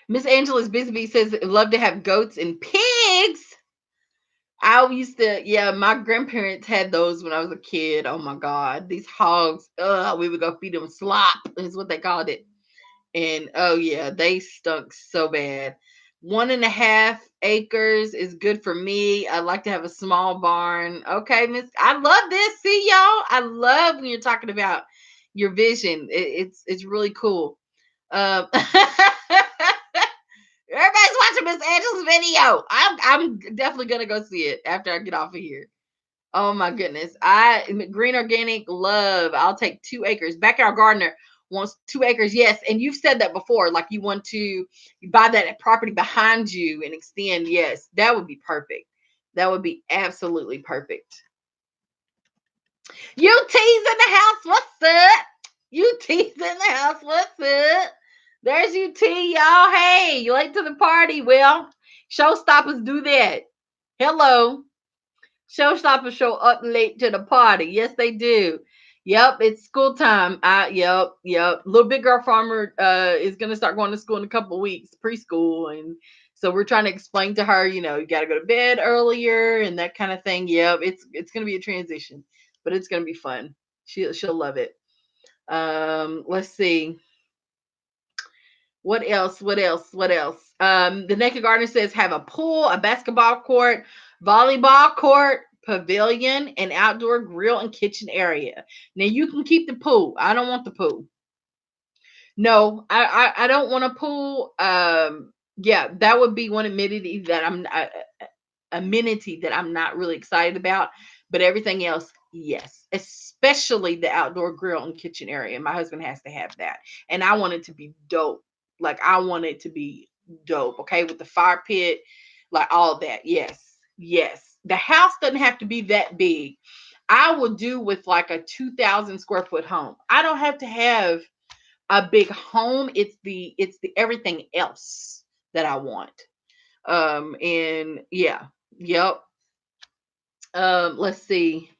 A: Miss Angela's Bisbee says love to have goats and pigs. I used to, yeah, my grandparents had those when I was a kid. Oh my god, these hogs. We would go feed them slop, is what they called it. And oh yeah, they stunk so bad. 1.5 acres is good for me. I like to have a small barn. Okay, Miss, I love this. See y'all, I love when you're talking about your vision. It's really cool. Everybody's watching Miss Angela's video. I'm definitely gonna go see it after I get off of here. Oh my goodness. Green organic love. I'll take 2 acres. Backyard gardener wants 2 acres. Yes. And you've said that before. Like you want to buy that property behind you and extend. Yes. That would be perfect. That would be absolutely perfect. UT's in the house. What's up? UT's in the house. What's up? There's UT, y'all. Hey, you late to the party? Well, showstoppers do that. Hello. Showstoppers show up late to the party. Yes, they do. Yep, it's school time. Yep. Little big girl farmer is gonna start going to school in a couple of weeks, preschool, and so we're trying to explain to her, you got to go to bed earlier and that kind of thing. Yep, it's gonna be a transition, but it's gonna be fun. She'll love it. Let's see. What else? What else? What else? The Naked Gardener says have a pool, a basketball court, volleyball court, pavilion, and outdoor grill and kitchen area. Now you can keep the pool. I don't want the pool. No, I don't want a pool. Yeah, that would be one amenity that I'm not really excited about. But everything else, yes, especially the outdoor grill and kitchen area. My husband has to have that, and I want it to be dope. Like I want it to be dope. Okay, with the fire pit, like all that. Yes, yes. The house doesn't have to be that big. I will do with like a 2,000 square foot home. I don't have to have a big home. It's the everything else that I want. And yeah, yep. Let's see.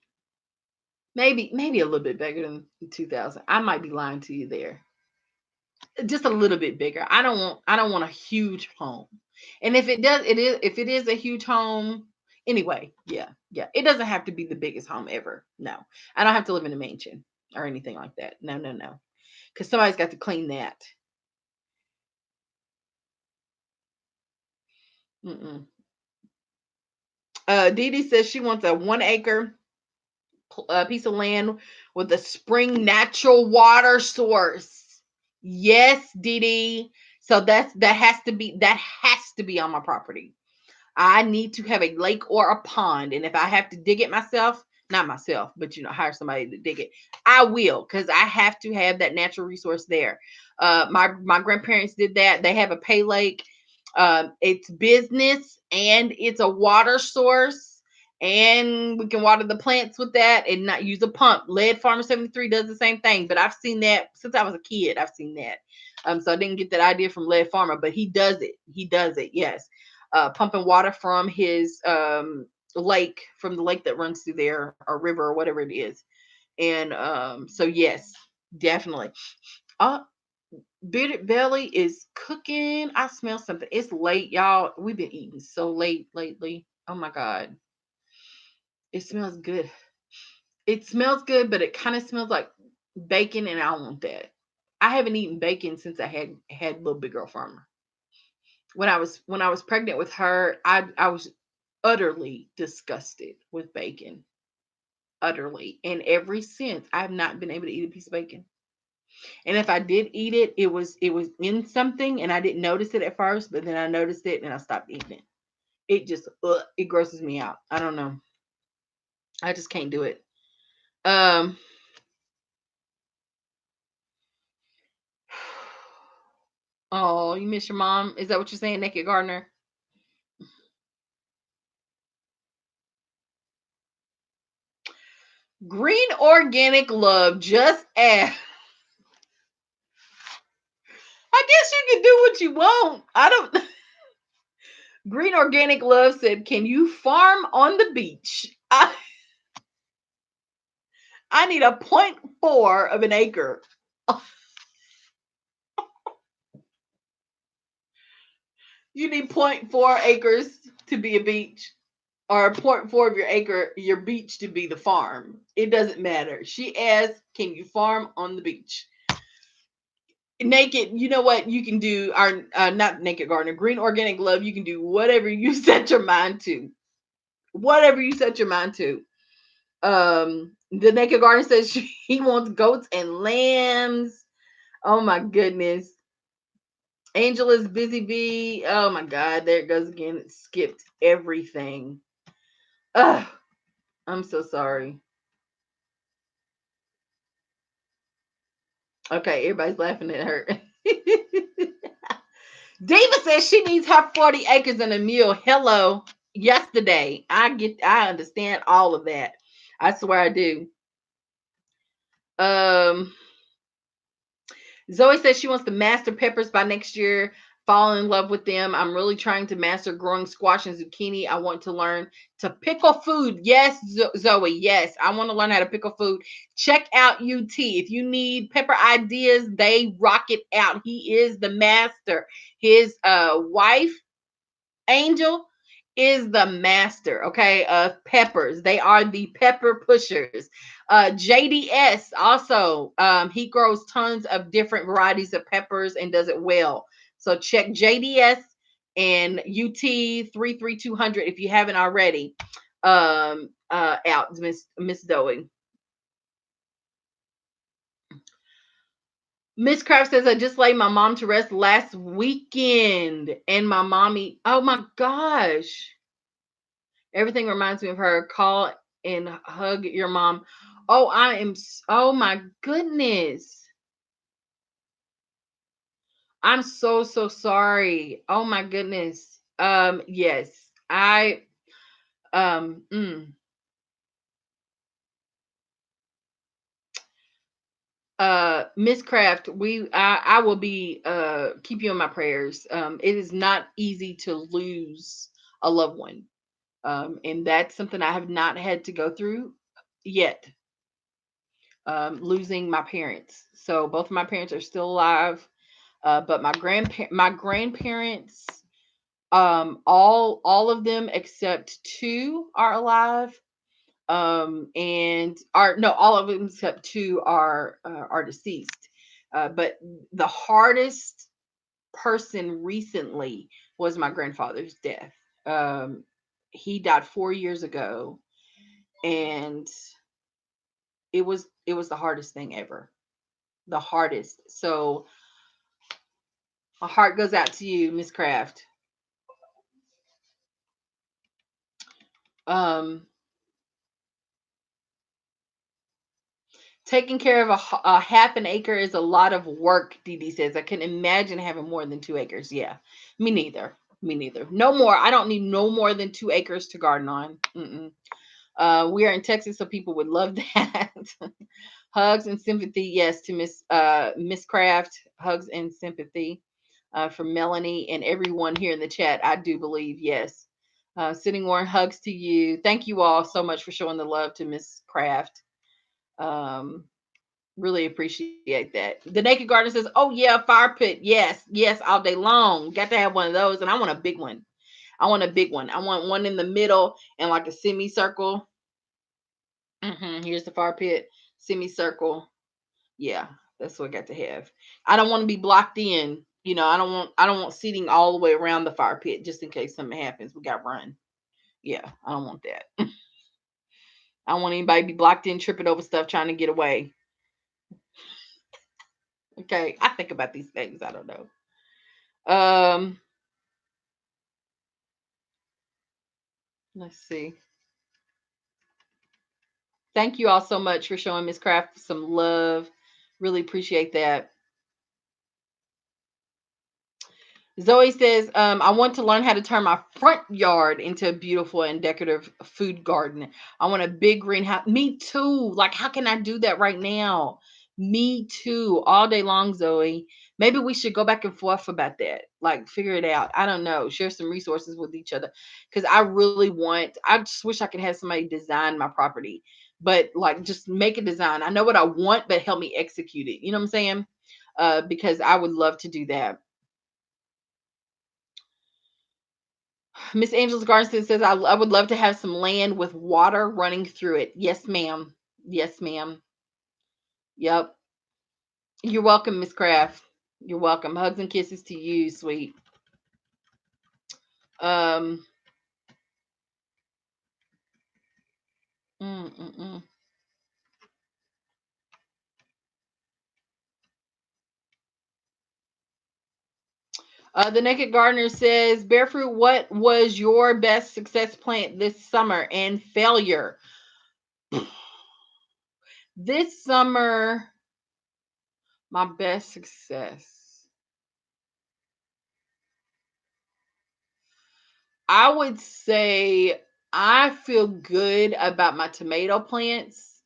A: Maybe a little bit bigger than 2,000. I might be lying to you there. Just a little bit bigger. I don't want a huge home. And if it is a huge home, anyway, yeah, yeah. It doesn't have to be the biggest home ever. No. I don't have to live in a mansion or anything like that. No, no, no. Because somebody's got to clean that. Mm-mm. Dee Dee says she wants a 1 acre piece of land with a spring natural water source. Yes, Dee Dee. So that has to be on my property. I need to have a lake or a pond, and if I have to dig it myself, not myself, but hire somebody to dig it, I will, because I have to have that natural resource there. My grandparents did that. They have a pay lake. It's business and it's a water source, and we can water the plants with that and not use a pump. Lead Farmer 73 does the same thing, but I've seen that since I was a kid. I've seen that. So I didn't get that idea from Lead Farmer, but he does it. He does it. Yes. Pumping water from his lake, from the lake that runs through there, or river, or whatever it is. And so yes, definitely. Uh Bearded Belly is cooking. I smell something. It's late, y'all. We've been eating so late lately. Oh my god. It smells good. It smells good, but it kind of smells like bacon, and I don't want that. I haven't eaten bacon since I had little big girl farmer. When I was pregnant with her, I was utterly disgusted with bacon. Utterly. And ever since, I have not been able to eat a piece of bacon. And if I did eat it, it was in something, and I didn't notice it at first, but then I noticed it and I stopped eating it. It just it grosses me out. I don't know. I just can't do it. Um oh, you miss your mom? Is that what you're saying, Naked Gardener? Green Organic Love just asked. I guess you can do what you want. I don't. Green Organic Love said, "Can you farm on the beach? I need a point 0.4 of an acre." You need point 0.4 acres to be a beach, or point 0.4 of your beach to be the farm. It doesn't matter. She asked, "Can you farm on the beach?" Naked, you know what you can do? Our not Naked Gardener, Green Organic Love. You can do whatever you set your mind to. Whatever you set your mind to. The Naked Gardener says he wants goats and lambs. Oh my goodness. Angela's Busy Bee. Oh my god, there it goes again. It skipped everything. Ugh, I'm so sorry. Okay, everybody's laughing at her. Diva says she needs her 40 acres and a mule. Hello. Yesterday. I understand all of that. I swear I do. Um Zoe says she wants to master peppers by next year, fall in love with them. I'm really trying to master growing squash and zucchini. I want to learn to pickle food. Yes, Zoe. Yes, I want to learn how to pickle food. Check out UT. If you need pepper ideas, they rock it out. He is the master. His wife, Angel, is the master, okay, of peppers. They are the pepper pushers. JDS also, he grows tons of different varieties of peppers and does it well. So check JDS and UT 33200 if you haven't already. Out, Miss Doe. Miss Craft says, I just laid my mom to rest last weekend, and my mommy, oh my gosh. Everything reminds me of her. Call and hug your mom. Oh, oh my goodness. I'm so, so sorry. Oh my goodness. Yes, I, um, mm, Miss Craft, I will be, keep you in my prayers. It is not easy to lose a loved one. And that's something I have not had to go through yet. Losing my parents. So both of my parents are still alive, but my grandparents, all of them except two are alive. And are no, all of them except two are deceased. But the hardest person recently was my grandfather's death. He died 4 years ago, and it was the hardest thing ever. The hardest. So my heart goes out to you, Miss Craft. Um, Taking care of a half an acre is a lot of work, Dee Dee says. I can imagine having more than 2 acres. Yeah, me neither. Me neither. No more. I don't need no more than 2 acres to garden on. Mm-mm. We are in Texas, so people would love that. Hugs and sympathy, yes, to Miss Craft. Hugs and sympathy from Melanie and everyone here in the chat. I do believe, yes. Sitting Warren, hugs to you. Thank you all so much for showing the love to Miss Craft. Um, really appreciate that. The Naked Garden says, "Oh yeah, fire pit. Yes, yes, all day long. Got to have one of those, and I want a big one. I want a big one. I want one in the middle and like a semicircle. Here's the fire pit, semicircle. Yeah, that's what I got to have. I don't want to be blocked in. I don't want seating all the way around the fire pit just in case something happens. We got to run. Yeah, I don't want that. I don't want anybody to be blocked in, tripping over stuff, trying to get away. Okay, I think about these things. I don't know. Um, let's see. Thank you all so much for showing Miss Craft some love. Really appreciate that. Zoe says, I want to learn how to turn my front yard into a beautiful and decorative food garden. I want a big greenhouse. Me too. Like, how can I do that right now? Me too. All day long, Zoe. Maybe we should go back and forth about that. Like, figure it out. I don't know. Share some resources with each other. Because I just wish I could have somebody design my property. But, like, just make a design. I know what I want, but help me execute it. You know what I'm saying? Because I would love to do that. Miss Angela's Garden says, I would love to have some land with water running through it. Yes, ma'am. Yes, ma'am. Yep. You're welcome, Miss Craft. You're welcome. Hugs and kisses to you, sweet. Um. mm, mm, mm. The Naked Gardener says, Barefruit, what was your best success plant this summer and failure? This summer, my best success. I would say I feel good about my tomato plants,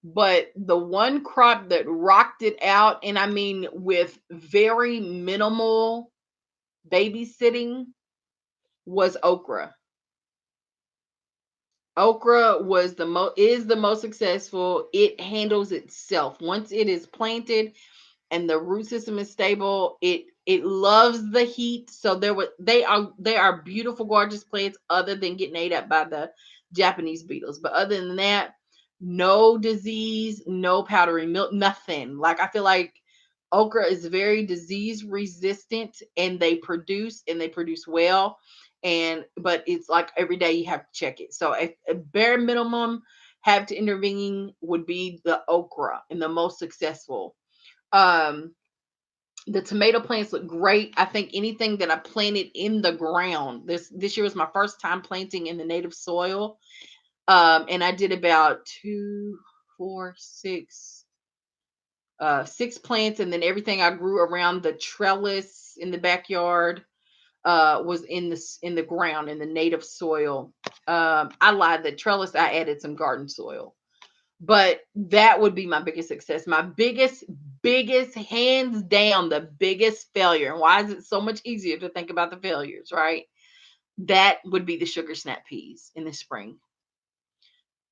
A: but the one crop that rocked it out, and I mean with very minimal babysitting, was okra. Okra was the most successful. It handles itself. Once it is planted and the root system is stable, it loves the heat. So they are beautiful, gorgeous plants other than getting ate up by the Japanese beetles. But other than that, no disease, no powdery milk, nothing. Like, I feel like okra is very disease resistant, and they produce well. And but it's like every day you have to check it. So a bare minimum have to intervene would be the okra and the most successful. um the tomato plants look great. I think anything that I planted in the ground, this year was my first time planting in the native soil. And I did about two, four, six plants, and then everything I grew around the trellis in the backyard was in the ground in the native soil. I lied. The trellis I added some garden soil, but that would be my biggest success. My biggest, hands down, the biggest failure. And why is it so much easier to think about the failures, right? That would be the sugar snap peas in the spring.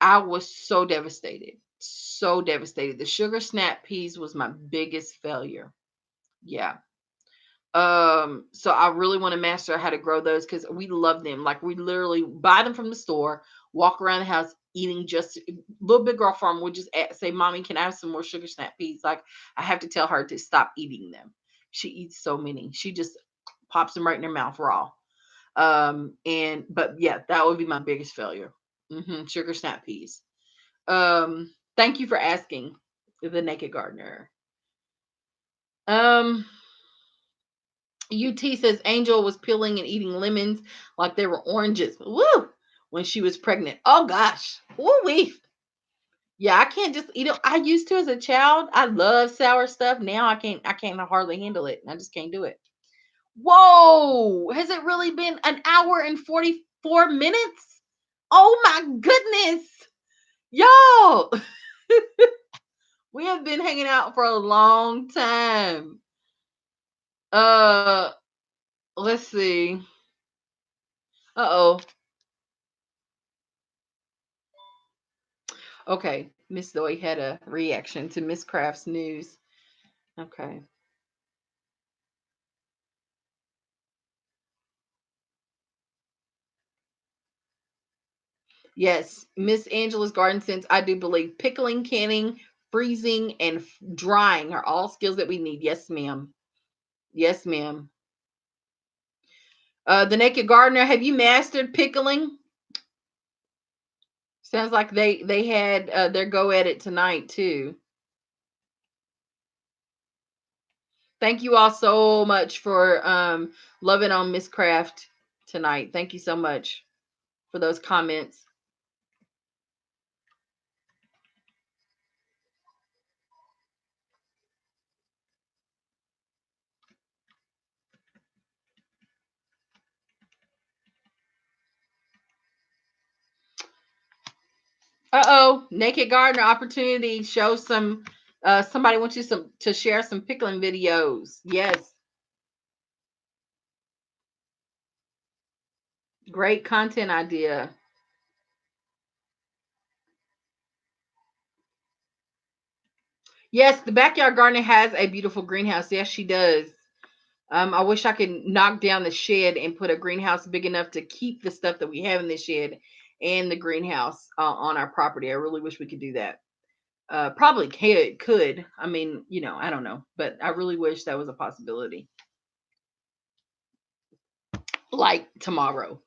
A: I was so devastated. So devastated. The sugar snap peas was my biggest failure. Yeah. So I really want to master how to grow those because we love them. Like, we literally buy them from the store, walk around the house eating. Just little big girl farm would just say, Mommy, can I have some more sugar snap peas? Like, I have to tell her to stop eating them. She eats so many. She just pops them right in her mouth raw. But yeah, that would be my biggest failure. Sugar snap peas. Thank you for asking, the Naked Gardener. Um, UT says Angel was peeling and eating lemons like they were oranges. Woo! When she was pregnant. Oh gosh. Woo wee. Yeah, I can't just eat it. I used to as a child. I love sour stuff. Now I can't hardly handle it. I just can't do it. Whoa! Has it really been an hour and 44 minutes? Oh my goodness. Y'all. We have been hanging out for a long time. Uh let's see. Uh-oh. Okay, Miss Zoe had a reaction to Miss Craft's news. Okay. Yes, Miss Angela's Garden Sense. I do believe pickling, canning, freezing, and drying are all skills that we need. Yes, ma'am. Yes, ma'am. The Naked Gardener. Have you mastered pickling? Sounds like they had their go at it tonight too. Thank you all so much for loving on Miss Craft tonight. Thank you so much for those comments. Uh-oh, Naked Gardener opportunity. Show some somebody wants you to share some pickling videos. Yes. Great content idea. Yes, the backyard gardener has a beautiful greenhouse. Yes, she does. I wish I could knock down the shed and put a greenhouse big enough to keep the stuff that we have in the shed and the greenhouse on our property. I really wish we could do that. Probably could. I mean, I don't know, but I really wish that was a possibility. Like tomorrow.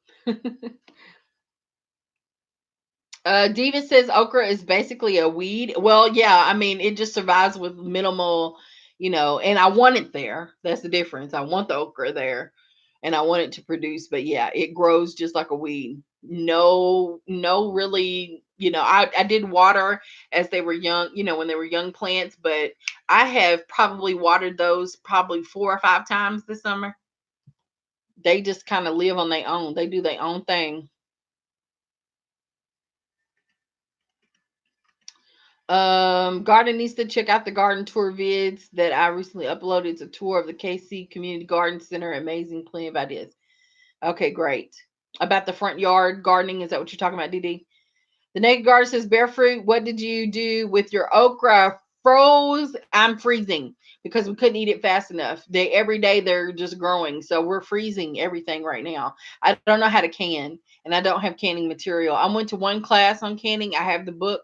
A: Diva says okra is basically a weed. Well, yeah, I mean, it just survives with minimal, and I want it there. That's the difference. I want the okra there and I want it to produce, but yeah, it grows just like a weed. No, no, really, I did water as they were young, when they were young plants, but I have probably watered those probably 4 or 5 times this summer. They just kind of live on their own, they do their own thing. Garden needs to check out the garden tour vids that I recently uploaded. It's a tour of the KC Community Garden Center. Amazing, plenty of ideas. Okay, great. About the front yard gardening, is that what you're talking about, DD? The Naked Garden says, Bear Fruit, what did you do with your okra? Froze. I'm freezing because we couldn't eat it fast enough. Every day they're just growing, so we're freezing everything right now. I don't know how to can, and I don't have canning material. I went to one class on canning. I have the book.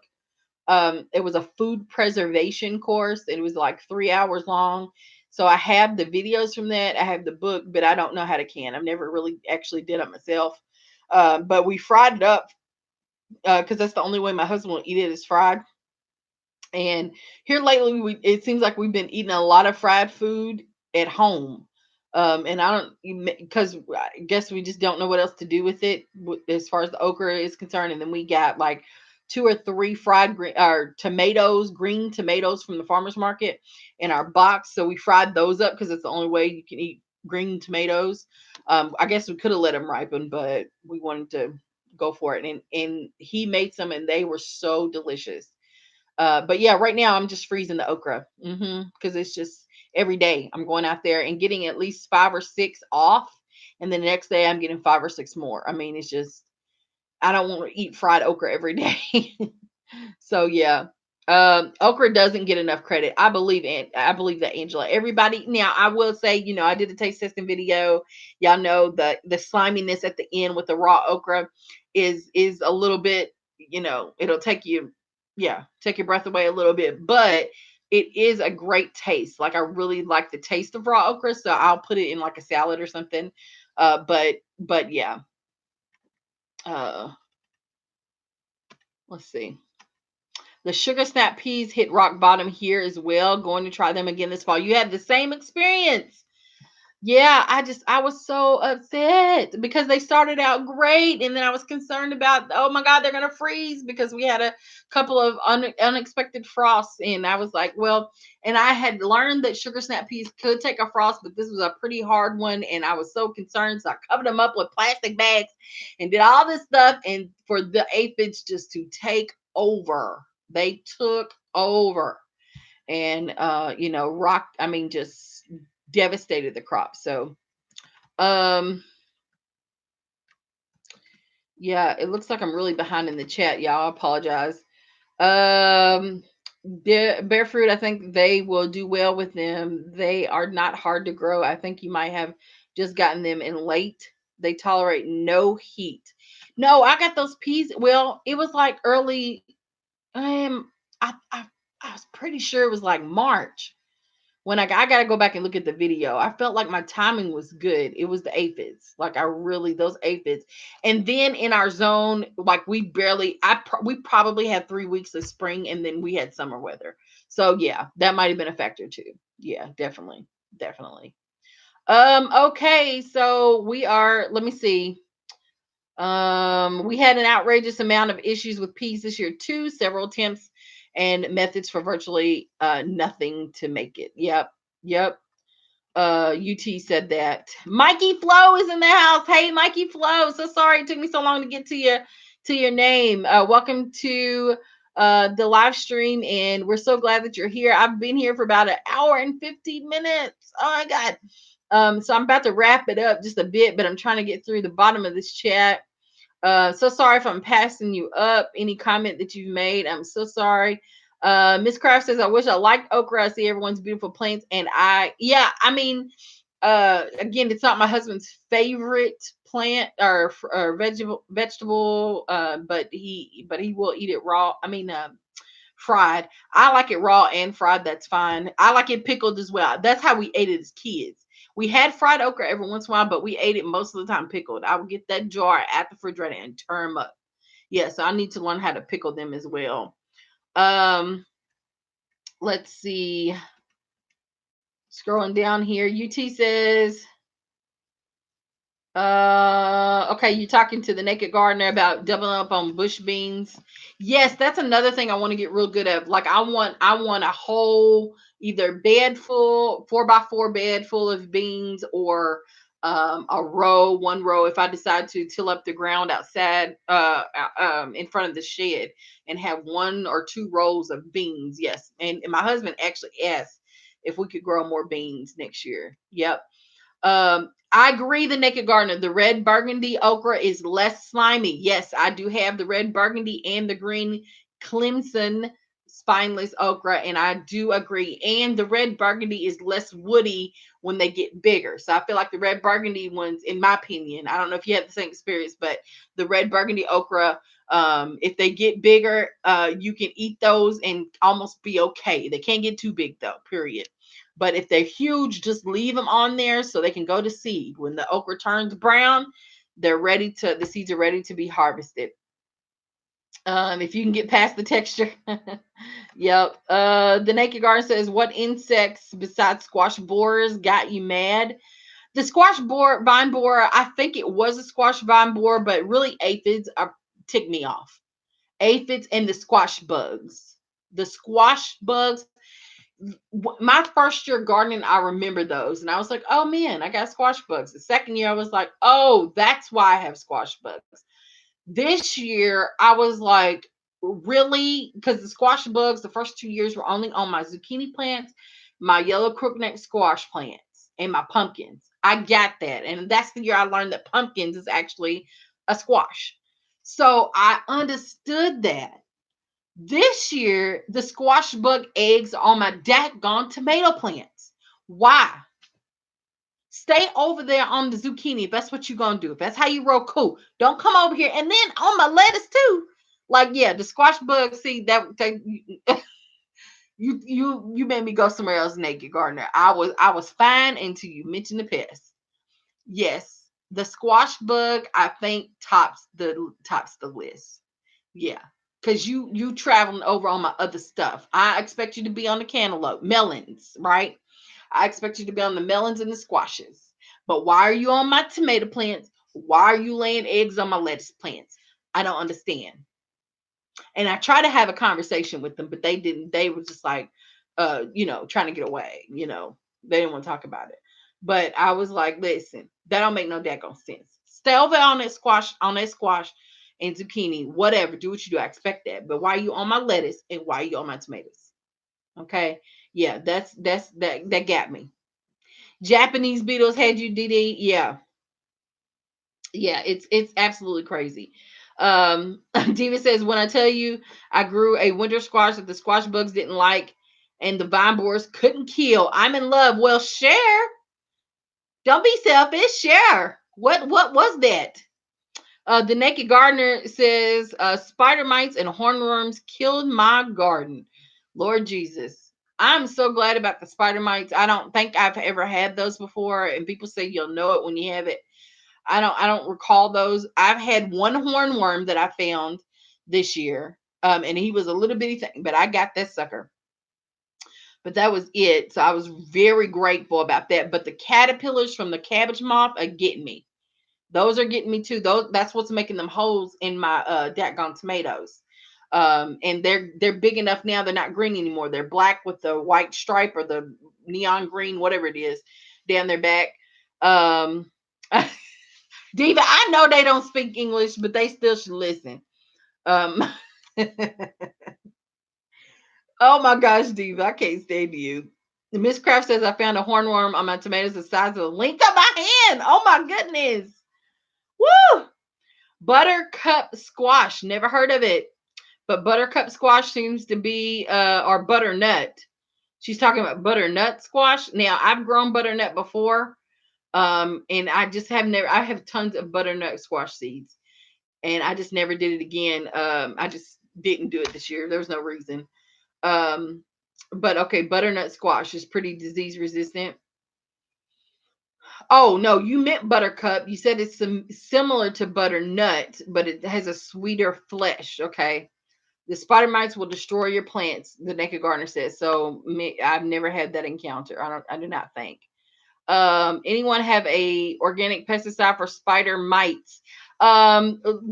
A: It was a food preservation course. It was like 3 hours long. So I have the videos from that. I have the book, but I don't know how to can. I've never really actually did it myself. But we fried it up because that's the only way my husband will eat it is fried. And here lately, it seems like we've been eating a lot of fried food at home. And I don't, because I guess we just don't know what else to do with it as far as the okra is concerned. And then we got like 2 or 3 fried tomatoes, green tomatoes from the farmer's market in our box. So we fried those up because it's the only way you can eat green tomatoes. I guess we could have let them ripen, but we wanted to go for it. And he made some and they were so delicious. But yeah, right now I'm just freezing the okra because it's just every day I'm going out there and getting at least 5 or 6 off, and then the next day I'm getting 5 or 6 more. I mean, it's just I don't want to eat fried okra every day. So yeah, okra doesn't get enough credit. I believe that, Angela. Everybody, now I will say, I did a taste testing video. Y'all know the sliminess at the end with the raw okra is a little bit, it'll take your breath away a little bit, but it is a great taste. Like I really like the taste of raw okra, so I'll put it in like a salad or something. But yeah. Uh, let's see. The sugar snap peas hit rock bottom here as well. Going to try them again this fall. You had the same experience. Yeah, I was so upset because they started out great, and then I was concerned about, oh my God, they're gonna freeze because we had a couple of unexpected frosts, and I was like, well, and I had learned that sugar snap peas could take a frost, but this was a pretty hard one, and I was so concerned, so I covered them up with plastic bags and did all this stuff, and for the aphids just to take over, they took over, and rocked. I mean, just devastated the crop. So, um, yeah, it looks like I'm really behind in the chat, y'all. I apologize. Um, bear fruit, I think they will do well with them. They are not hard to grow. I think you might have just gotten them in late. They tolerate no heat. No, I got those peas. Well, it was like early. I was pretty sure it was like March when I got to go back and look at the video. I felt like my timing was good. It was the aphids. Like I really those aphids. And then in our zone, like we barely we probably had 3 weeks of spring and then we had summer weather. So yeah, that might have been a factor too. Yeah, definitely. Definitely. Okay, so we are, let me see. We had an outrageous amount of issues with peas this year too. Several attempts and methods for virtually nothing to make it. Yep. Yep. UT said that. Mikey Flo is in the house. Hey, Mikey Flo. So sorry it took me so long to get to your name. Welcome to the live stream, and we're so glad that you're here. I've been here for about an hour and 15 minutes. Oh my god. So I'm about to wrap it up just a bit, but I'm trying to get through the bottom of this chat. So sorry if I'm passing you up. Any comment that you've made, I'm so sorry. Miss Craft says, I wish I liked okra. I see everyone's beautiful plants. And I mean, again, it's not my husband's favorite plant or vegetable, but he will eat it raw. I mean, fried. I like it raw and fried. That's fine. I like it pickled as well. That's how we ate it as kids. We had fried okra every once in a while, but we ate it most of the time pickled. I would get that jar at the refrigerator and turn them up. Yeah, so I need to learn how to pickle them as well. Um, let's see. Scrolling down here, UT says, okay, you're talking to the Naked Gardener about doubling up on bush beans. Yes, that's another thing I want to get real good at. Like I want a whole either bed full, 4x4 bed full of beans, or one row if I decide to till up the ground outside in front of the shed and have 1 or 2 rows of beans. Yes. And my husband actually asked if we could grow more beans next year. Yep. I agree. The Naked Gardener, the red burgundy okra is less slimy. Yes, I do have the red burgundy and the green Clemson spineless okra, and I do agree. And the red burgundy is less woody when they get bigger. So I feel like the red burgundy ones, in my opinion, I don't know if you have the same experience, but the red burgundy okra, if they get bigger, you can eat those and almost be okay. They can't get too big though. Period. But if they're huge, just leave them on there so they can go to seed. When the okra turns brown, the seeds are ready to be harvested. If you can get past the texture. Yep. The Naked Garden says, what insects besides squash borers got you mad? The squash vine borer, I think it was a squash vine borer, but really aphids tick me off. Aphids and the squash bugs. The squash bugs, my first year gardening, I remember those, and I was like, "Oh man, I got squash bugs." The second year, I was like, "Oh, that's why I have squash bugs." This year, I was like, "Really?" Because the squash bugs, the first 2 years were only on my zucchini plants, my yellow crookneck squash plants, and my pumpkins. I got that, and that's the year I learned that pumpkins is actually a squash. So I understood that. This year, the squash bug eggs are on my daggone tomato plants. Why? Stay over there on the zucchini if that's what you're gonna do. If that's how you roll, cool. Don't come over here. And then on my lettuce too. Like, yeah, the squash bug. See that you made me go somewhere else, Naked Gardener. I was fine until you mentioned the pest. Yes, the squash bug I think tops the list. Yeah, because you traveling over on my other stuff. I expect you to be on the cantaloupe, melons, right? I expect you to be on the melons and the squashes. But why are you on my tomato plants? Why are you laying eggs on my lettuce plants? I don't understand. And I try to have a conversation with them, but they didn't. They were just like, trying to get away. They didn't want to talk about it. But I was like, listen, that don't make no daggone sense. Stay over on that squash and zucchini, whatever. Do what you do. I expect that. But why are you on my lettuce and why are you on my tomatoes? Okay. Yeah, that got me. Japanese beetles had you, DD. Yeah. Yeah, it's absolutely crazy. Diva says, when I tell you I grew a winter squash that the squash bugs didn't like and the vine borers couldn't kill. I'm in love. Well, share. Don't be selfish. Share. What was that? The Naked Gardener says, spider mites and hornworms killed my garden. Lord Jesus. I'm so glad about the spider mites. I don't think I've ever had those before. And people say you'll know it when you have it. I don't recall those. I've had one hornworm that I found this year. And he was a little bitty thing, but I got that sucker. But that was it. So I was very grateful about that. But the caterpillars from the cabbage moth are getting me. Those are getting me too. That's what's making them holes in my daggone tomatoes. And they're big enough now. They're not green anymore. They're black with the white stripe or the neon green, whatever it is, down their back. Um, Diva, I know they don't speak English, but they still should listen. Um, oh my gosh, Diva, I can't stand you. Miss Craft says I found a hornworm on my tomatoes the size of the length of my hand. Oh my goodness. Woo! Buttercup squash. Never heard of it. But buttercup squash seems to be or butternut. She's talking about butternut squash. Now, I've grown butternut before. And I just have never I have tons of butternut squash seeds. And I just never did it again. I just didn't do it this year. There was no reason. But okay, butternut squash is pretty disease resistant. Oh no, you meant buttercup. You said it's similar to butternut, but it has a sweeter flesh. Okay, the spider mites will destroy your plants. The Naked Gardener says so. I've never had that encounter. I do not think. Anyone have a organic pesticide for spider mites?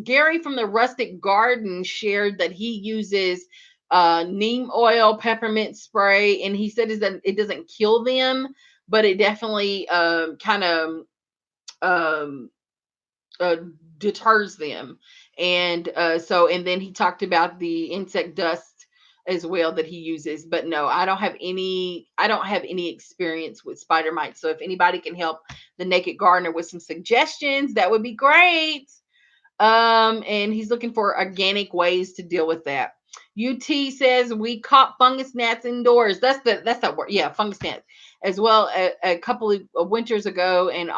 A: Gary from the Rustic Garden shared that he uses neem oil, peppermint spray, and he said is that it doesn't kill them, but it definitely kind of um, uh, deters them. And and then he talked about the insect dust as well that he uses. But no, I don't have any experience with spider mites. So if anybody can help the Naked Gardener with some suggestions, that would be great. And he's looking for organic ways to deal with that. UT says we caught fungus gnats indoors. That's that word. Yeah, fungus gnats as well a couple of winters ago, and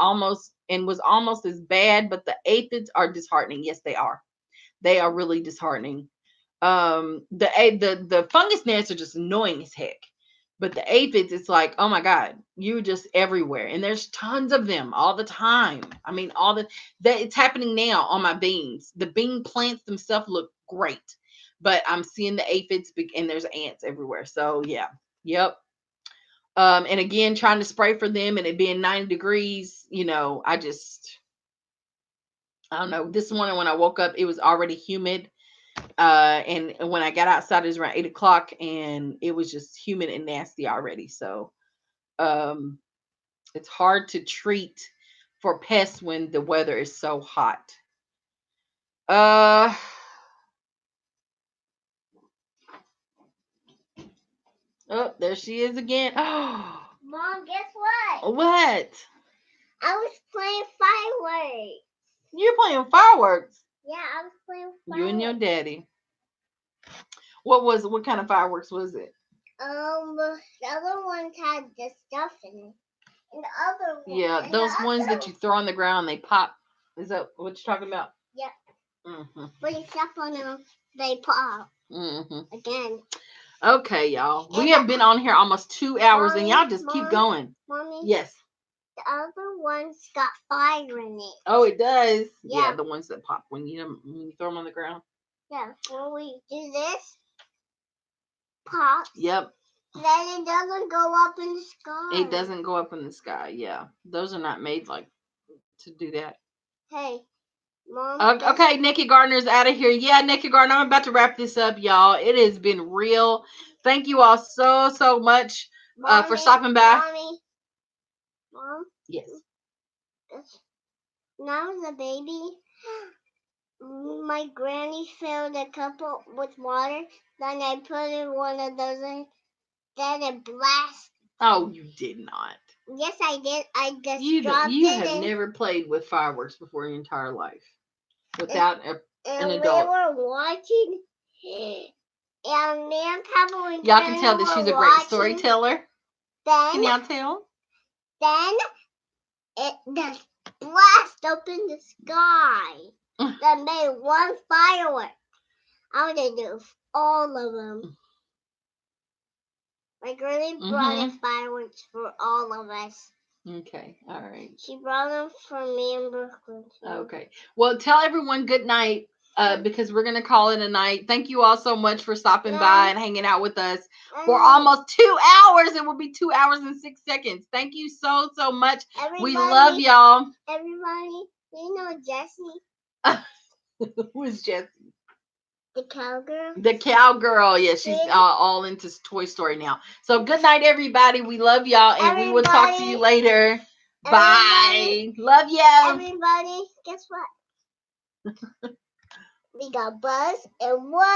A: was almost as bad. But the aphids are disheartening. Yes, they are. They are really disheartening. The fungus gnats are just annoying as heck. But the aphids, it's like, oh my God, you're just everywhere. And there's tons of them all the time. I mean, that it's happening now on my beans. The bean plants themselves look great, but I'm seeing the aphids and there's ants everywhere. So yeah. Yep. And again, trying to spray for them and it being 90 degrees, I don't know. This morning when I woke up, it was already humid. And when I got outside, it was around 8 o'clock, and it was just humid and nasty already. So, um, it's hard to treat for pests when the weather is so hot. Uh, oh, there she is again. Oh,
B: Mom, guess what?
A: what?
B: I was playing fireworks.
A: You're playing fireworks.
B: Yeah, I was playing fireworks.
A: You and your daddy. What kind of fireworks was it?
B: The other ones had the stuff in it. And the other one.
A: Yeah, those ones that you throw on the ground, they pop. Is that what you're talking about?
B: Yeah.
A: Mm-hmm.
B: When you step on them, they pop.
A: Mm-hmm.
B: Again.
A: Okay, y'all. We have been on here almost 2 hours, and y'all just keep going.
B: Mommy?
A: Yes.
B: The other one's got fire in it.
A: Oh, it does?
B: Yeah.
A: The ones that pop when you throw them on the ground.
B: Yeah. When we do this, pop.
A: Yep.
B: Then it doesn't go up in the sky.
A: It doesn't go up in the sky, yeah. Those are not made to do that.
B: Hey, Mom.
A: Okay, Naked Gardener's out of here. Yeah, Naked Gardener, I'm about to wrap this up, y'all. It has been real. Thank you all so much for stopping by.
B: Mommy. Mom?
A: Yes.
B: When I was a baby, my granny filled a cup with water. Then I put in one of those in. Then it blasted.
A: Oh, you did not.
B: Yes, I did. I just
A: you
B: dropped
A: you
B: it.
A: have never played with fireworks before your entire life without
B: and we
A: adult.
B: were watching, and me and Papa and
A: Y'all can
B: Granny
A: tell that
B: were
A: she's a great
B: watching.
A: storyteller.
B: Then,
A: Can y'all tell?
B: then it just blast up in the sky. That made one firework. I want to do all of them. My granny brought in fireworks for all of us.
A: Okay, all right.
B: She brought them for me in Brooklyn too.
A: Okay. Well, tell everyone good night. Because we're gonna call it a night. Thank you all so much for stopping by and hanging out with us for almost 2 hours. It will be 2 hours and 6 seconds. Thank you so much. We love y'all.
B: Everybody, you know Jessie?
A: Who is Jessie?
B: The cowgirl.
A: The cowgirl. Yeah, she's all into Toy Story now. So good night, everybody. We love y'all, and we will talk to you later. Bye. Love you.
B: Everybody, guess what? We got Buzz and what?